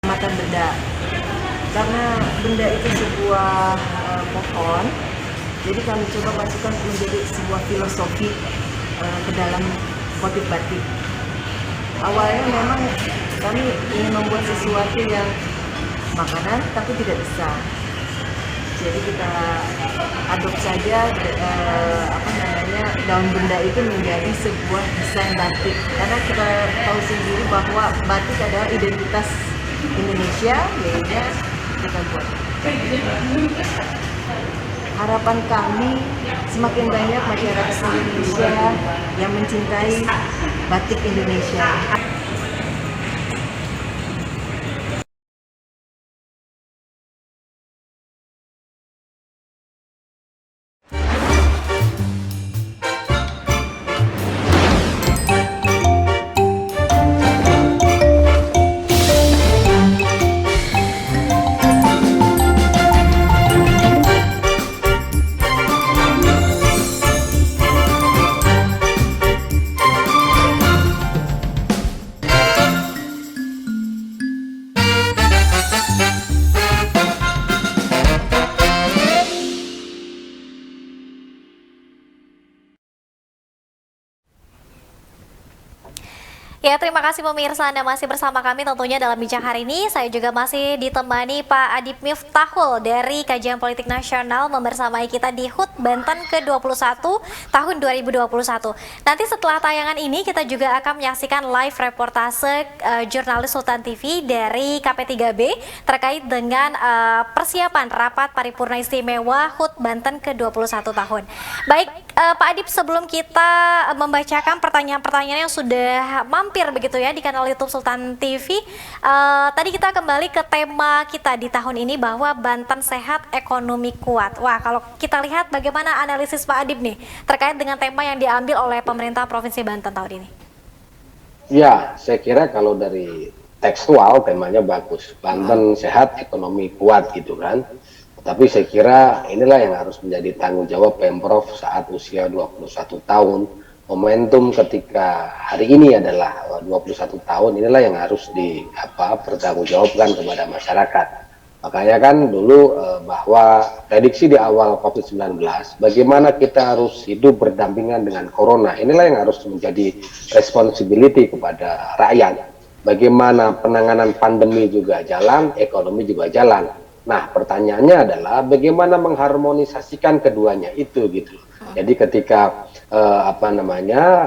Mata benda, karena benda itu sebuah pohon, jadi kami coba masukkan menjadi sebuah filosofi ke dalam motif batik. Awalnya memang kami ingin membuat sesuatu yang makanan tapi tidak bisa, jadi kita adopsi saja daun benda itu menjadi sebuah desain batik, karena kita tahu sendiri bahwa batik adalah identitas Indonesia, yaitu kita buat. Harapan kami semakin banyak masyarakat Indonesia yang mencintai batik Indonesia. Ya, terima kasih pemirsa, Anda masih bersama kami tentunya dalam Bincang Hari ini. Saya juga masih ditemani Pak Adip Miftahul dari Kajian Politik Nasional membersamai kita di HUT Banten ke-21 tahun 2021. Nanti setelah tayangan ini kita juga akan menyaksikan live reportase jurnalis Sultan TV dari KP3B terkait dengan persiapan rapat paripurna istimewa HUT Banten ke-21 tahun. Baik, Pak Adip, sebelum kita membacakan pertanyaan-pertanyaan yang sudah mampir begitu ya di kanal YouTube Sultan TV, tadi kita kembali ke tema kita di tahun ini bahwa Banten Sehat Ekonomi Kuat. Wah, kalau kita lihat bagaimana analisis Pak Adip nih terkait dengan tema yang diambil oleh pemerintah Provinsi Banten tahun ini. Ya, saya kira kalau dari tekstual temanya bagus. Banten sehat, ekonomi kuat gitu kan. Tapi saya kira inilah yang harus menjadi tanggung jawab Pemprov saat usia 21 tahun. Momentum ketika hari ini adalah 21 tahun, inilah yang harus bertanggungjawabkan kepada masyarakat. Makanya kan dulu bahwa prediksi di awal COVID-19, bagaimana kita harus hidup berdampingan dengan corona, inilah yang harus menjadi responsibility kepada rakyat. Bagaimana penanganan pandemi juga jalan, ekonomi juga jalan. Nah, pertanyaannya adalah bagaimana mengharmonisasikan keduanya itu gitu. Jadi ketika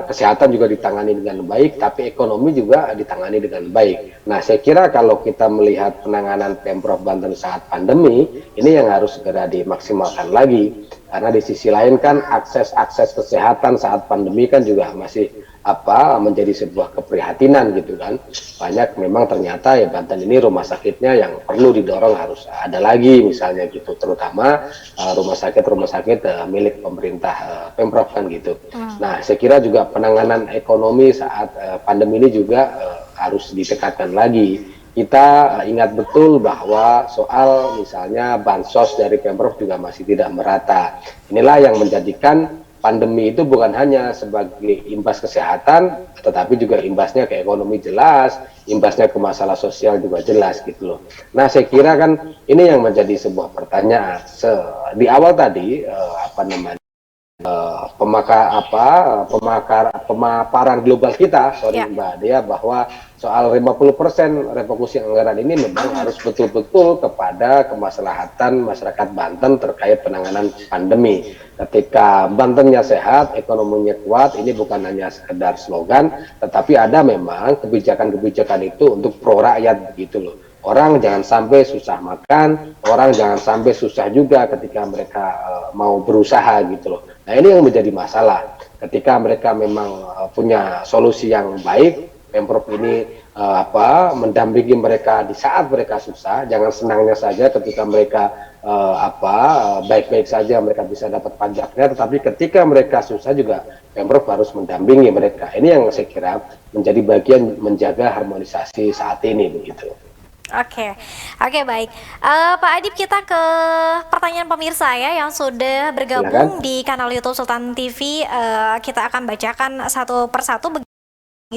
kesehatan juga ditangani dengan baik, tapi ekonomi juga ditangani dengan baik. Nah, saya kira kalau kita melihat penanganan Pemprov Banten saat pandemi, ini yang harus segera dimaksimalkan lagi. Karena di sisi lain kan akses kesehatan saat pandemi kan juga masih menjadi sebuah keprihatinan gitu kan. Banyak memang ternyata ya Banten ini rumah sakitnya yang perlu didorong harus ada lagi misalnya gitu, terutama rumah sakit milik pemerintah Pemprov kan gitu. Nah, saya kira juga penanganan ekonomi saat pandemi ini juga harus ditingkatkan lagi. Kita ingat betul bahwa soal misalnya bansos dari Pemprov juga masih tidak merata. Inilah yang menjadikan pandemi itu bukan hanya sebagai imbas kesehatan, tetapi juga imbasnya ke ekonomi jelas, imbasnya ke masalah sosial juga jelas gitu loh. Nah, saya kira kan ini yang menjadi sebuah pertanyaan. Di awal tadi pemaparan global kita, Mbak Dea, bahwa soal 50% refokusi anggaran ini memang harus betul-betul kepada kemaslahatan masyarakat Banten terkait penanganan pandemi. Ketika Bantennya sehat, ekonominya kuat, ini bukan hanya sekedar slogan, tetapi ada memang kebijakan-kebijakan itu untuk pro rakyat begitu loh. Orang jangan sampai susah makan, orang jangan sampai susah juga ketika mereka mau berusaha gitu loh. Nah, ini yang menjadi masalah. Ketika mereka memang punya solusi yang baik, Pemprov ini mendampingi mereka di saat mereka susah, jangan senangnya saja ketika mereka baik-baik saja mereka bisa dapat pajaknya, tetapi ketika mereka susah juga Pemprov harus mendampingi mereka. Ini yang saya kira menjadi bagian menjaga harmonisasi saat ini begitu. Oke, baik. Pak Adip, kita ke pertanyaan pemirsa ya yang sudah bergabung di kanal YouTube Sultan TV. Kita akan bacakan satu persatu.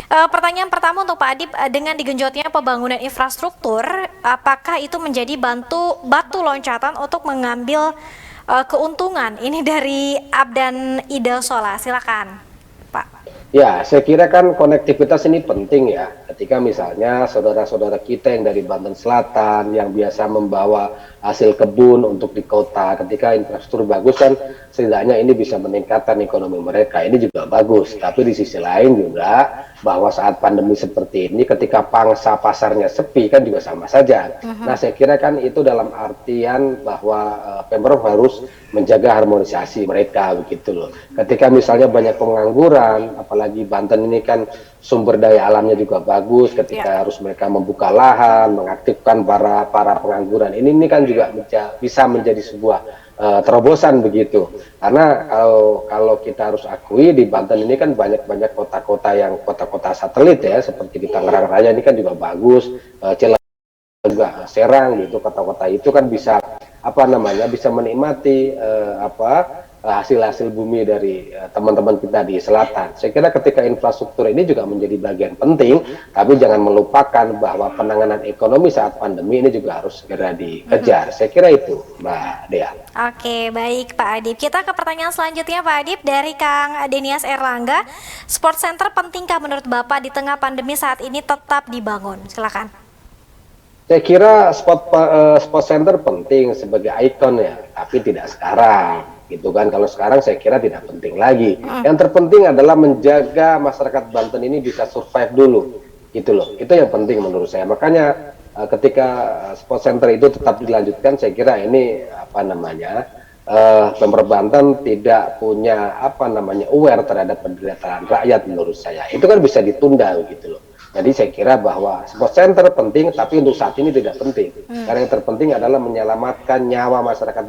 Pertanyaan pertama untuk Pak Adip, dengan digenjotnya pembangunan infrastruktur, apakah itu menjadi batu loncatan untuk mengambil keuntungan? Ini dari Abdan Ida Sola, silakan Pak. Ya, saya kira kan konektivitas ini penting ya. Ketika misalnya saudara-saudara kita yang dari Banten Selatan yang biasa membawa hasil kebun untuk di kota, ketika infrastruktur bagus kan setidaknya ini bisa meningkatkan ekonomi mereka. Ini juga bagus. Tapi di sisi lain juga bahwa saat pandemi seperti ini ketika pangsa pasarnya sepi kan juga sama saja. Nah, saya kira kan itu dalam artian bahwa Pemprov harus menjaga harmonisasi mereka begitu loh. Ketika misalnya banyak pengangguran, apalagi Banten ini kan sumber daya alamnya juga bagus, ketika harus mereka membuka lahan, mengaktifkan para pengangguran, ini kan juga bisa menjadi sebuah terobosan begitu. Karena kalau kita harus akui di Banten ini kan banyak kota-kota yang kota-kota satelit ya, seperti di Tangerang Raya ini kan juga bagus, Cilegon juga, Serang gitu, kota-kota itu kan bisa bisa menikmati hasil-hasil bumi dari teman-teman kita di selatan. Saya kira ketika infrastruktur ini juga menjadi bagian penting, tapi jangan melupakan bahwa penanganan ekonomi saat pandemi ini juga harus segera dikejar. Saya kira itu, Mbak Dea. Oke, baik Pak Adip. Kita ke pertanyaan selanjutnya Pak Adip dari Kang Denias Erlangga. Sport Center pentingkah menurut Bapak di tengah pandemi saat ini tetap dibangun? Silakan. Saya kira sport center penting sebagai ikon ya, tapi tidak sekarang, gitu kan. Kalau sekarang saya kira tidak penting lagi. Yang terpenting adalah menjaga masyarakat Banten ini bisa survive dulu, gitu loh. Itu yang penting menurut saya. Makanya ketika sport center itu tetap dilanjutkan, saya kira ini Pemprov Banten tidak punya aware terhadap penderitaan rakyat menurut saya. Itu kan bisa ditunda, gitu loh. Jadi saya kira bahwa sport center penting, tapi untuk saat ini tidak penting. Karena yang terpenting adalah menyelamatkan nyawa masyarakat,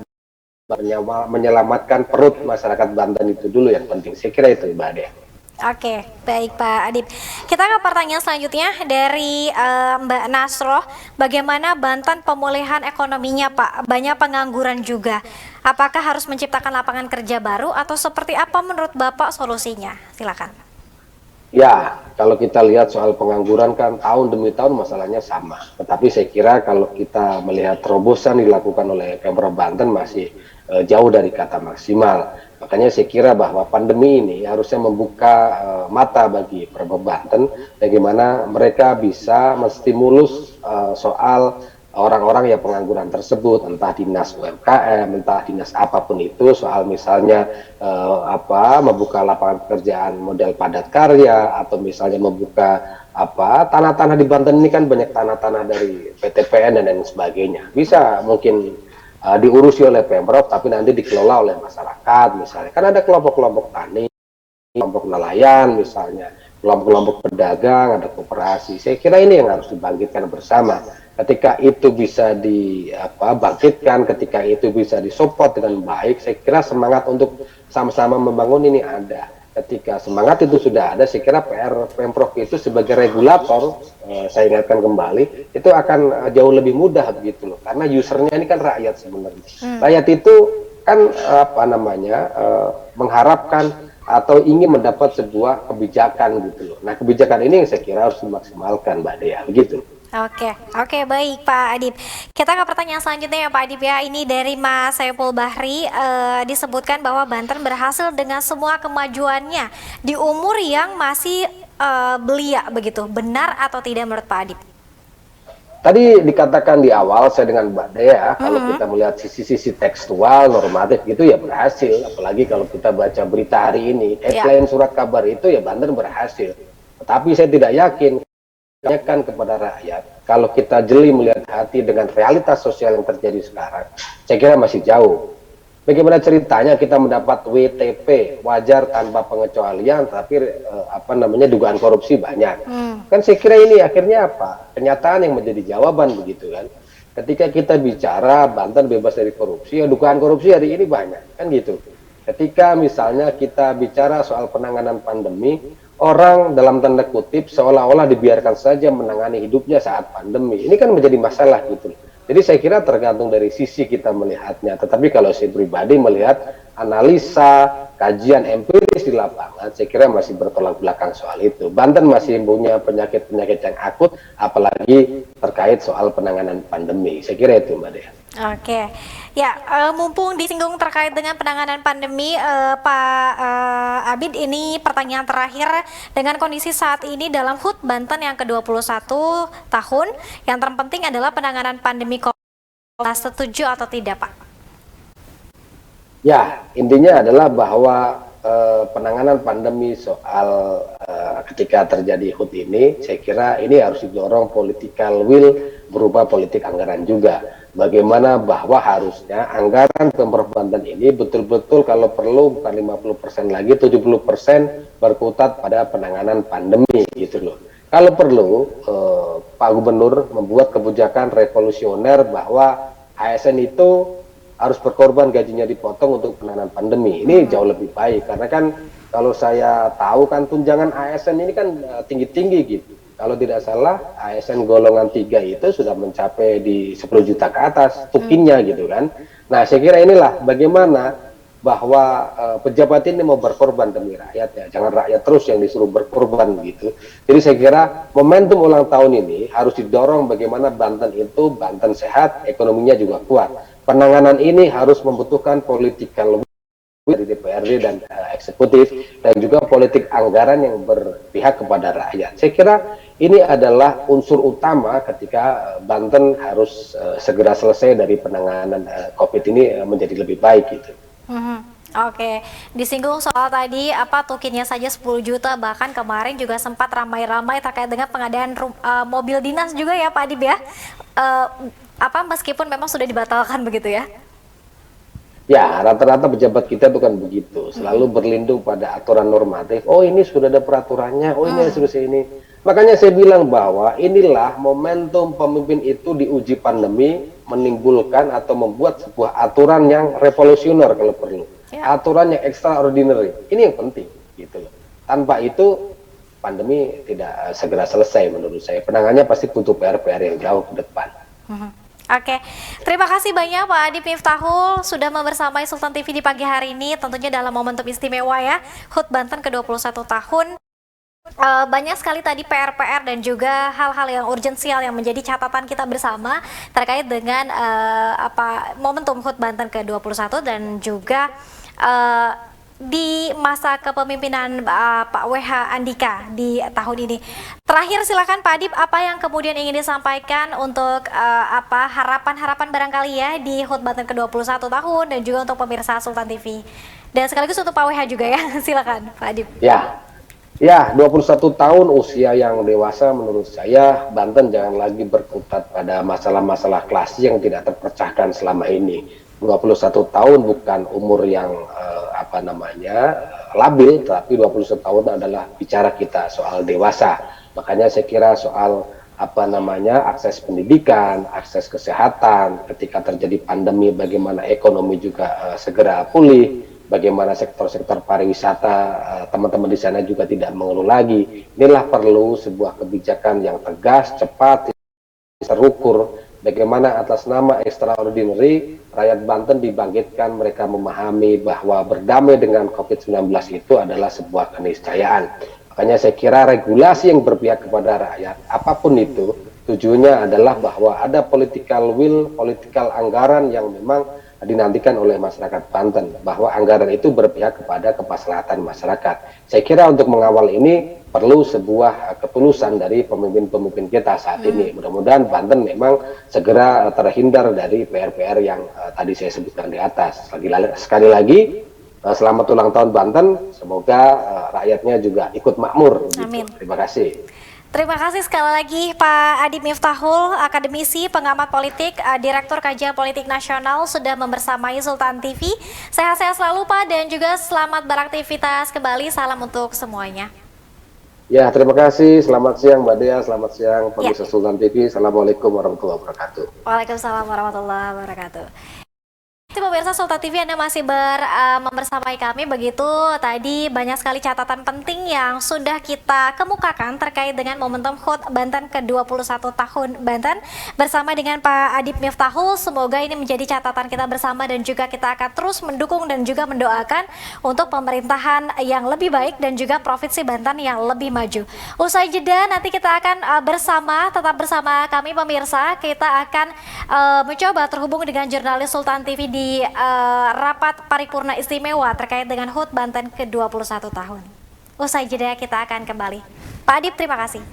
menyelamatkan perut masyarakat Banten itu dulu yang penting. Saya kira itu, Mbak Dea. Oke, baik Pak Adib. Kita ke pertanyaan selanjutnya dari Mbak Nasroh. Bagaimana Banten pemulihan ekonominya Pak? Banyak pengangguran juga. Apakah harus menciptakan lapangan kerja baru atau seperti apa menurut Bapak solusinya? Silakan. Ya, kalau kita lihat soal pengangguran kan tahun demi tahun masalahnya sama. Tetapi saya kira kalau kita melihat terobosan dilakukan oleh Pemprov Banten masih jauh dari kata maksimal. Makanya saya kira bahwa pandemi ini harusnya membuka mata bagi Pemprov Banten bagaimana mereka bisa menstimulus soal orang-orang yang pengangguran tersebut, entah dinas UMKM, entah dinas apapun itu, soal misalnya membuka lapangan pekerjaan model padat karya, atau misalnya membuka tanah-tanah di Banten ini kan banyak tanah-tanah dari PTPN dan lain sebagainya. Bisa mungkin diurusi oleh Pemprov, tapi nanti dikelola oleh masyarakat misalnya. Kan ada kelompok-kelompok tani, kelompok nelayan misalnya, kelompok-kelompok pedagang, ada koperasi. Saya kira ini yang harus dibangkitkan bersama. Ketika itu bisa dibangkitkan, ketika itu bisa disupport dengan baik, saya kira semangat untuk sama-sama membangun ini ada. Ketika semangat itu sudah ada, saya kira PR Pemprov itu sebagai regulator, saya ingatkan kembali, itu akan jauh lebih mudah begitu loh. Karena usernya ini kan rakyat sebenarnya. Rakyat itu kan mengharapkan atau ingin mendapat sebuah kebijakan gitu loh. Nah, kebijakan ini yang saya kira harus dimaksimalkan, Mbak Dea, begitu. Oke, baik Pak Adib. Kita ke pertanyaan selanjutnya ya Pak Adib ya. Ini dari Mas Saiful Bahri, disebutkan bahwa Banten berhasil dengan semua kemajuannya di umur yang masih belia begitu. Benar atau tidak menurut Pak Adib? Tadi dikatakan di awal saya dengan Mbak Dea, kalau kita melihat sisi-sisi tekstual, normatif gitu ya berhasil. Apalagi kalau kita baca berita hari ini, headline surat kabar itu ya Banten berhasil. Tetapi saya tidak yakin kepada rakyat, kalau kita jeli melihat hati dengan realitas sosial yang terjadi sekarang, saya kira masih jauh. Bagaimana ceritanya kita mendapat WTP wajar tanpa pengecualian, tapi dugaan korupsi banyak. Kan saya kira ini akhirnya apa? Kenyataan yang menjadi jawaban begitu kan. Ketika kita bicara Banten bebas dari korupsi, ya dugaan korupsi hari ini banyak kan gitu. Ketika misalnya kita bicara soal penanganan pandemi, orang dalam tanda kutip seolah-olah dibiarkan saja menangani hidupnya saat pandemi. Ini kan menjadi masalah gitu. Jadi saya kira tergantung dari sisi kita melihatnya. Tetapi kalau saya pribadi melihat analisa, kajian empiris di lapangan, saya kira masih bertolak belakang soal itu. Banten masih punya penyakit-penyakit yang akut, apalagi terkait soal penanganan pandemi. Saya kira itu, Mbak Dea. Oke, ya mumpung disinggung terkait dengan penanganan pandemi, Pak Abid, ini pertanyaan terakhir dengan kondisi saat ini dalam HUT Banten yang ke-21 tahun, yang terpenting adalah penanganan pandemi COVID-19, setuju atau tidak Pak? Ya, intinya adalah bahwa penanganan pandemi soal ketika terjadi HUT ini, saya kira ini harus didorong political will berupa politik anggaran juga. Bagaimana bahwa harusnya anggaran Pemprov Banten ini betul-betul kalau perlu bukan 50% lagi, 70% berkutat pada penanganan pandemi gitu loh. Kalau perlu Pak Gubernur membuat kebijakan revolusioner bahwa ASN itu harus berkorban, gajinya dipotong untuk penanganan pandemi. Ini jauh lebih baik karena kan kalau saya tahu kan tunjangan ASN ini kan tinggi-tinggi gitu. Kalau tidak salah ASN golongan 3 itu sudah mencapai di 10 juta ke atas tukinnya gitu kan. Nah saya kira inilah bagaimana bahwa pejabat ini mau berkorban demi rakyat ya. Jangan rakyat terus yang disuruh berkorban gitu. Jadi saya kira momentum ulang tahun ini harus didorong bagaimana Banten itu Banten sehat, ekonominya juga kuat. Penanganan ini harus membutuhkan political will dari DPRD dan eksekutif dan juga politik anggaran yang berpihak kepada rakyat. Saya kira ini adalah unsur utama ketika Banten harus segera selesai dari penanganan COVID ini menjadi lebih baik gitu. Oke, disinggung soal tadi tukinnya saja 10 juta, bahkan kemarin juga sempat ramai-ramai terkait dengan pengadaan mobil dinas juga ya Pak Adib ya. Meskipun memang sudah dibatalkan begitu ya. Ya, rata-rata pejabat kita bukan begitu, selalu berlindung pada aturan normatif. Oh ini sudah ada peraturannya, oh ini sudah ini. Makanya saya bilang bahwa inilah momentum pemimpin itu diuji pandemi, menimbulkan atau membuat sebuah aturan yang revolusioner kalau perlu. Aturan yang extraordinary, ini yang penting gitu loh. Tanpa itu pandemi tidak segera selesai menurut saya. Penanganannya pasti butuh PR-PR yang jauh ke depan. Oke, terima kasih banyak Pak Adip Miftahul sudah membersamai Sultan TV di pagi hari ini, tentunya dalam momentum istimewa ya, HUT Banten ke-21 tahun. Banyak sekali tadi PR-PR dan juga hal-hal yang urgensial yang menjadi catatan kita bersama terkait dengan momentum HUT Banten ke-21 dan juga di masa kepemimpinan Pak WH Andika di tahun ini. Terakhir silakan Pak Adip, apa yang kemudian ingin disampaikan untuk harapan-harapan barangkali ya di HUT Banten ke-21 tahun dan juga untuk pemirsa Sultan TV. Dan sekaligus untuk Pak WH juga ya, silakan Pak Adip. Ya, 21 tahun usia yang dewasa menurut saya Banten jangan lagi berkutat pada masalah-masalah klasik yang tidak terpecahkan selama ini. 21 tahun bukan umur yang labil, tapi 21 tahun adalah bicara kita soal dewasa. Makanya saya kira soal akses pendidikan, akses kesehatan, ketika terjadi pandemi bagaimana ekonomi juga segera pulih, bagaimana sektor-sektor pariwisata teman-teman di sana juga tidak mengeluh lagi. Inilah perlu sebuah kebijakan yang tegas, cepat, terukur. Bagaimana atas nama extraordinary rakyat Banten dibangkitkan, mereka memahami bahwa berdamai dengan COVID-19 itu adalah sebuah keniscayaan. Makanya saya kira regulasi yang berpihak kepada rakyat, apapun itu, tujuannya adalah bahwa ada political will, political anggaran yang memang dinantikan oleh masyarakat Banten, bahwa anggaran itu berpihak kepada kemaslahatan masyarakat. Saya kira untuk mengawal ini perlu sebuah ketulusan dari pemimpin-pemimpin kita saat ini. Mudah-mudahan Banten memang segera terhindar dari PR-PR yang tadi saya sebutkan di atas. Sekali lagi, selamat ulang tahun Banten, semoga rakyatnya juga ikut makmur. Amin. Gitu. Terima kasih. Terima kasih sekali lagi Pak Adip Miftahul, akademisi, pengamat politik, Direktur Kajian Politik Nasional sudah membersamai Sultan TV. Sehat-sehat selalu Pak dan juga selamat beraktivitas kembali. Salam untuk semuanya. Ya, terima kasih. Selamat siang Mbak Dea, selamat siang pemirsa Sultan TV. Assalamualaikum warahmatullahi wabarakatuh. Waalaikumsalam warahmatullahi wabarakatuh. Pemirsa Sultan TV, Anda masih membersamai kami. Begitu tadi banyak sekali catatan penting yang sudah kita kemukakan terkait dengan momentum HUT Banten ke-21 tahun Banten bersama dengan Pak Adip Miftahul. Semoga ini menjadi catatan kita bersama dan juga kita akan terus mendukung dan juga mendoakan untuk pemerintahan yang lebih baik dan juga Provinsi Banten yang lebih maju. Usai jeda nanti kita akan tetap bersama kami pemirsa. Kita akan mencoba terhubung dengan jurnalis Sultan TV di rapat paripurna istimewa terkait dengan HUT Banten ke-21 tahun. Usai jeda kita akan kembali. Pak Adip, terima kasih.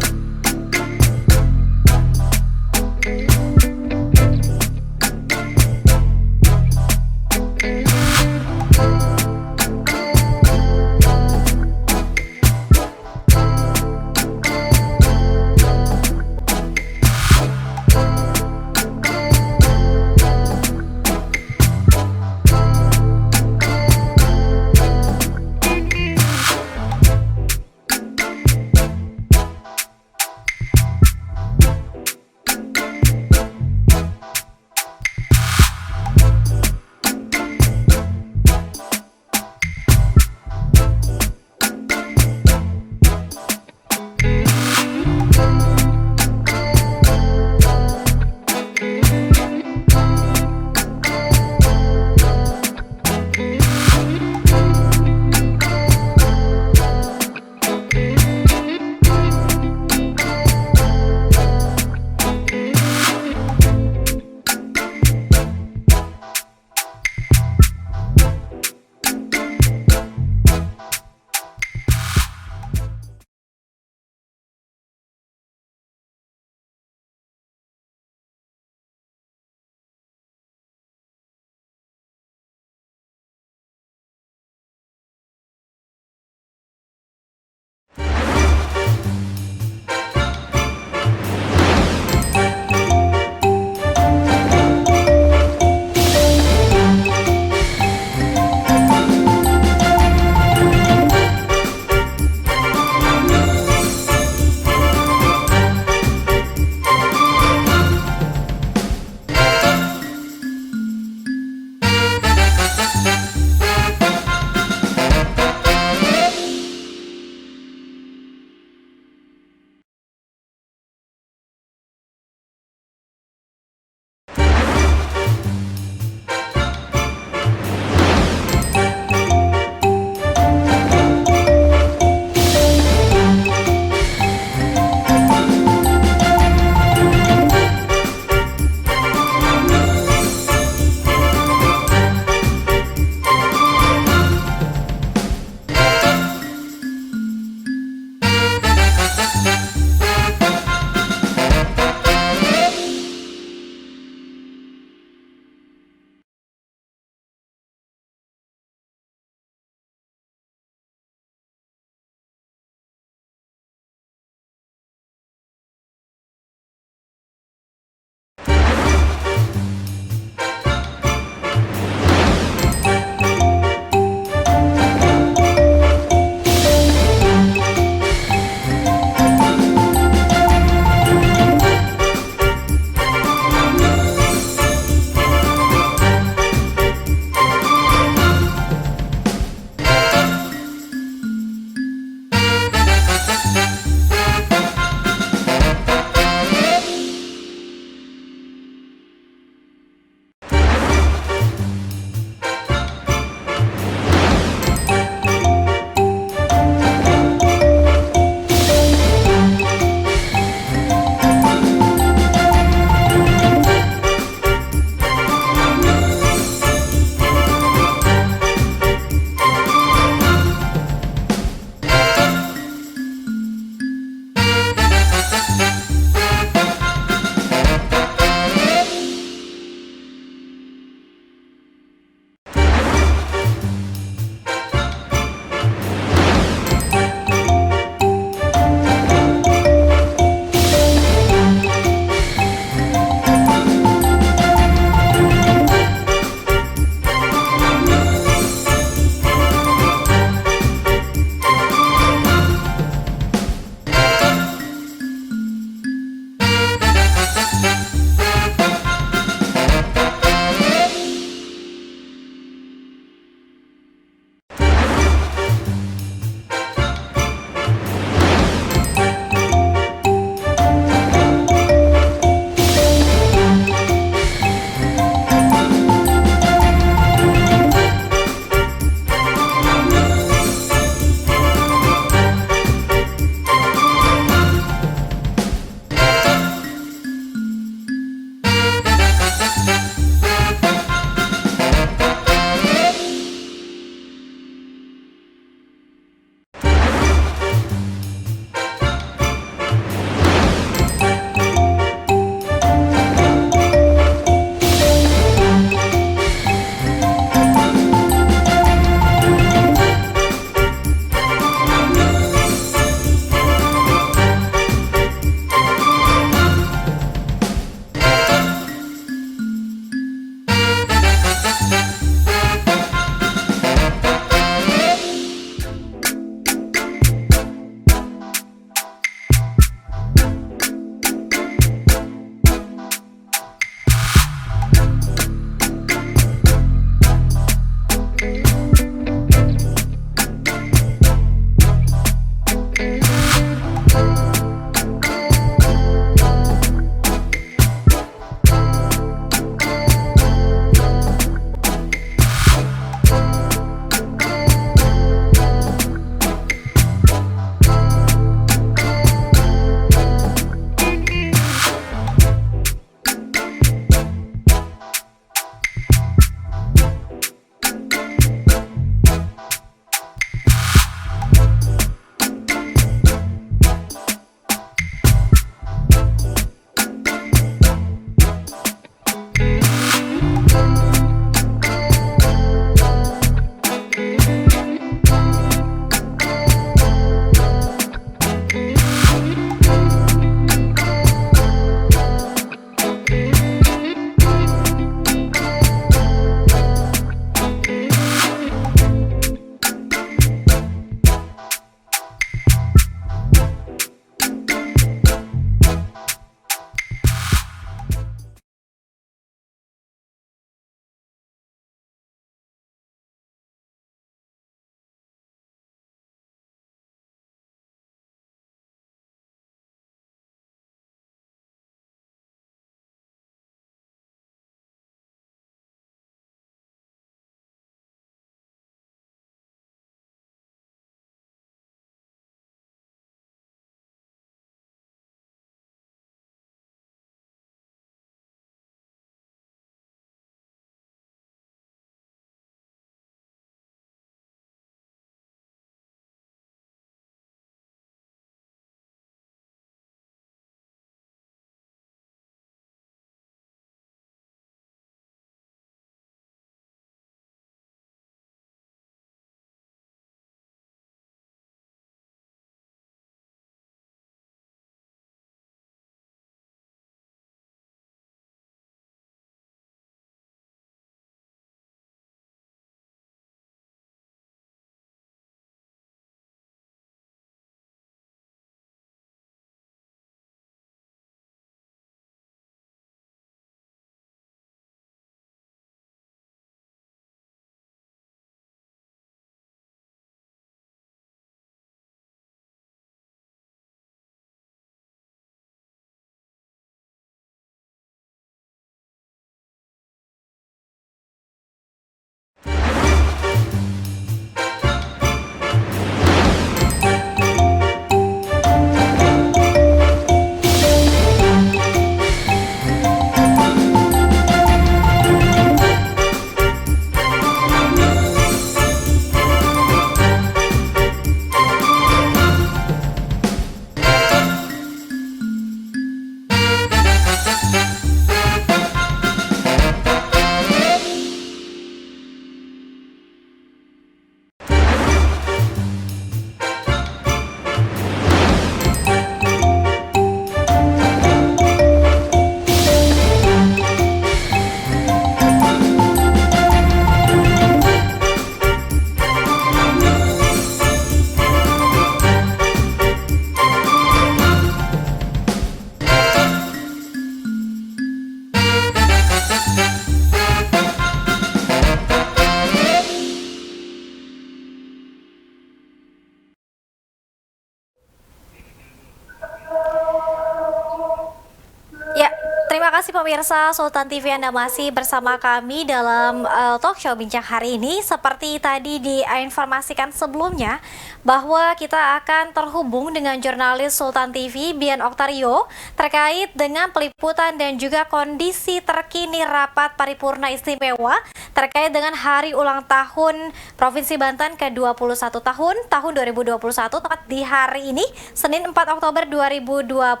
kasih pemirsa Sultan TV, Anda masih bersama kami dalam talk show Bincang hari ini. Seperti tadi diinformasikan sebelumnya bahwa kita akan terhubung dengan jurnalis Sultan TV Bian Oktario terkait dengan peliputan dan juga kondisi terkini rapat paripurna istimewa terkait dengan hari ulang tahun Provinsi Banten ke-21 tahun 2021 tepat di hari ini Senin 4 Oktober 2021.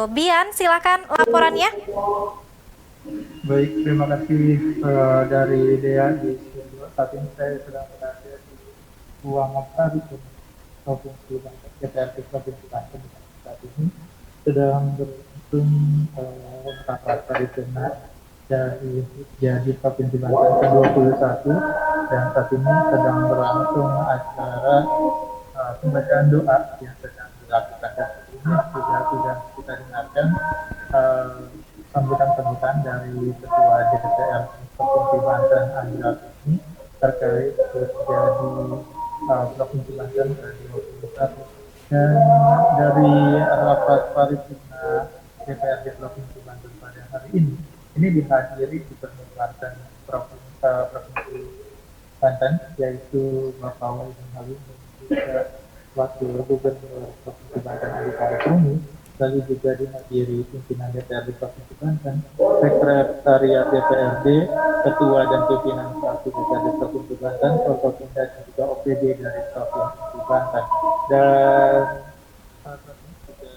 Bian, silakan laporannya. Baik, terima kasih dari Dea di studio. Saat ini saya sedang berada di ruangan paripurna Provinsi Banten, DPRD Provinsi Banten. Saat ini sedang berlangsung rapat paripurna jadi Provinsi Banten ke-21 dan saat ini sedang berlangsung acara pembacaan doa yang sedang dilakukan dan ini juga sudah kita dengarkan sambutan-sambutan dari Ketua DPR Provinsi Banten Andra ini terkait terjadi Provinsi Banten ke-21 dan dari rapat paripurna DPRD Provinsi Banten pada hari ini dihadiri Gubernur Banten Provinsi Banten yaitu Bapak Wahidin Halim dan juga Wakil Gubernur Provinsi Banten Adi Fahroni, lalu juga dihadiri pimpinan DPRD Provinsi Banten, Sekretariat DPRD, Ketua dan Pimpinan Fraksi DPRD Provinsi Banten, Forkopimda dan juga OPD dari Provinsi Banten. Dan saat ini juga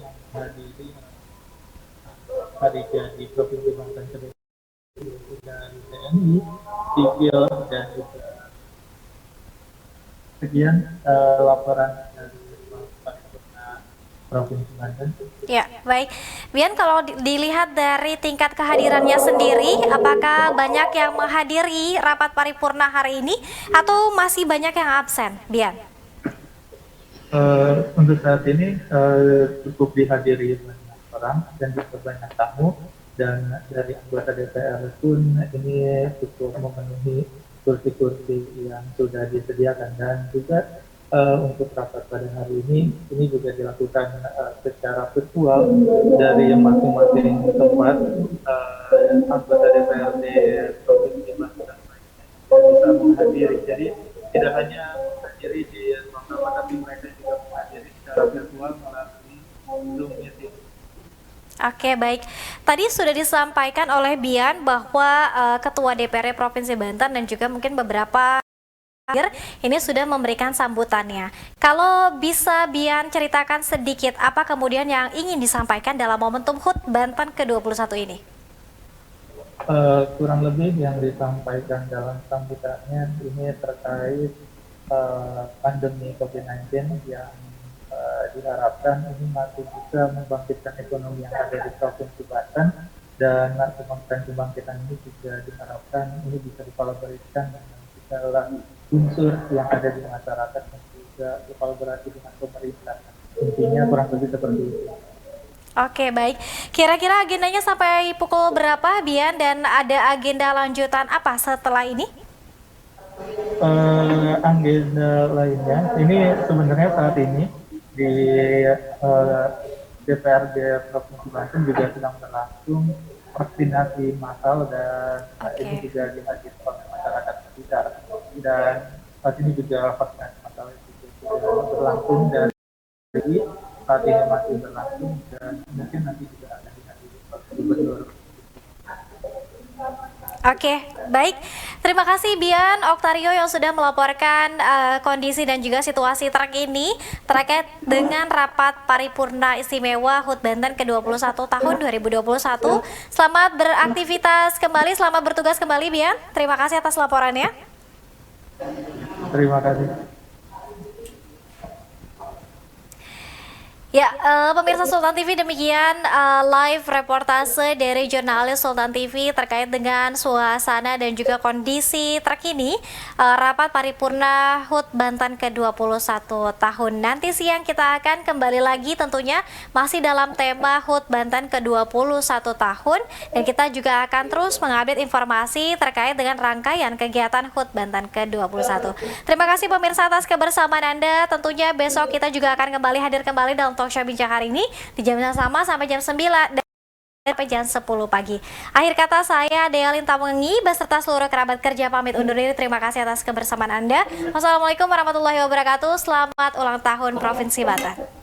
yang hadiri hari jadi Provinsi Banten dari TNI, sipil dan juga sekian laporan dari paripurna Provinsi Banten. Ya, baik. Bian, kalau dilihat dari tingkat kehadirannya sendiri, apakah banyak yang menghadiri rapat paripurna hari ini atau masih banyak yang absen, Bian? Untuk saat ini cukup dihadiri banyak orang dan juga banyak tamu, dan dari anggota DPR pun ini cukup memenuhi kursi-kursi yang sudah disediakan. Dan juga untuk rapat pada hari ini juga dilakukan secara virtual dari masing-masing tempat. Anggota DPRD Provinsi Banten yang bisa menghadiri, jadi tidak hanya menghadiri di ruang rapat, tapi mereka juga menghadiri secara virtual melalui Zoom meeting. Oke, baik. Tadi sudah disampaikan oleh Bian bahwa Ketua DPRD Provinsi Banten dan juga mungkin beberapa ini sudah memberikan sambutannya. Kalau bisa Bian ceritakan sedikit apa kemudian yang ingin disampaikan dalam momentum HUT Banten ke-21 ini? Kurang lebih yang disampaikan dalam sambutannya ini terkait pandemi COVID-19 yang diharapkan ini masih bisa membangkitkan ekonomi yang ada di Provinsi Banten, dan kebangkitan ini juga diharapkan ini bisa dikolaborasikan dengan segala unsur yang ada di masyarakat dan juga berkolaborasi dengan pemerintah. Intinya kurang lebih seperti itu. Oke, baik. Kira-kira agendanya sampai pukul berapa, Bian, dan ada agenda lanjutan apa setelah ini? Agenda lainnya ini sebenarnya saat ini di DPRD Provinsi Banten juga sedang berlangsung vaksinasi massal, dan ini juga dihadiri oleh masyarakat sekitar, dan saat ini juga vaksinasi massal juga sudah berlangsung dan jadi saat ini masih berlangsung, dan mungkin nanti juga akan dihadiri oleh Gubernur. Oke, baik. Terima kasih Bian Oktario yang sudah melaporkan kondisi dan juga situasi terkini terkait dengan rapat paripurna istimewa HUT Banten ke-21 tahun 2021. Selamat beraktivitas kembali, selamat bertugas kembali Bian. Terima kasih atas laporannya. Terima kasih. Ya, pemirsa Sultan TV, demikian live reportase dari jurnalis Sultan TV terkait dengan suasana dan juga kondisi terkini rapat paripurna HUT Banten ke-21 tahun. Nanti siang kita akan kembali lagi tentunya masih dalam tema HUT Banten ke-21 tahun, dan kita juga akan terus mengupdate informasi terkait dengan rangkaian kegiatan HUT Banten ke-21. Terima kasih pemirsa atas kebersamaan Anda. Tentunya besok kita juga akan kembali hadir kembali dalam Talkshow Bincang hari ini di jam yang sama sampai jam 9 dan sampai jam 10 pagi. Akhir kata saya Delin Tamengi beserta seluruh kerabat kerja pamit undur diri. Terima kasih atas kebersamaan Anda. Wassalamualaikum warahmatullahi wabarakatuh. Selamat ulang tahun Provinsi Banten.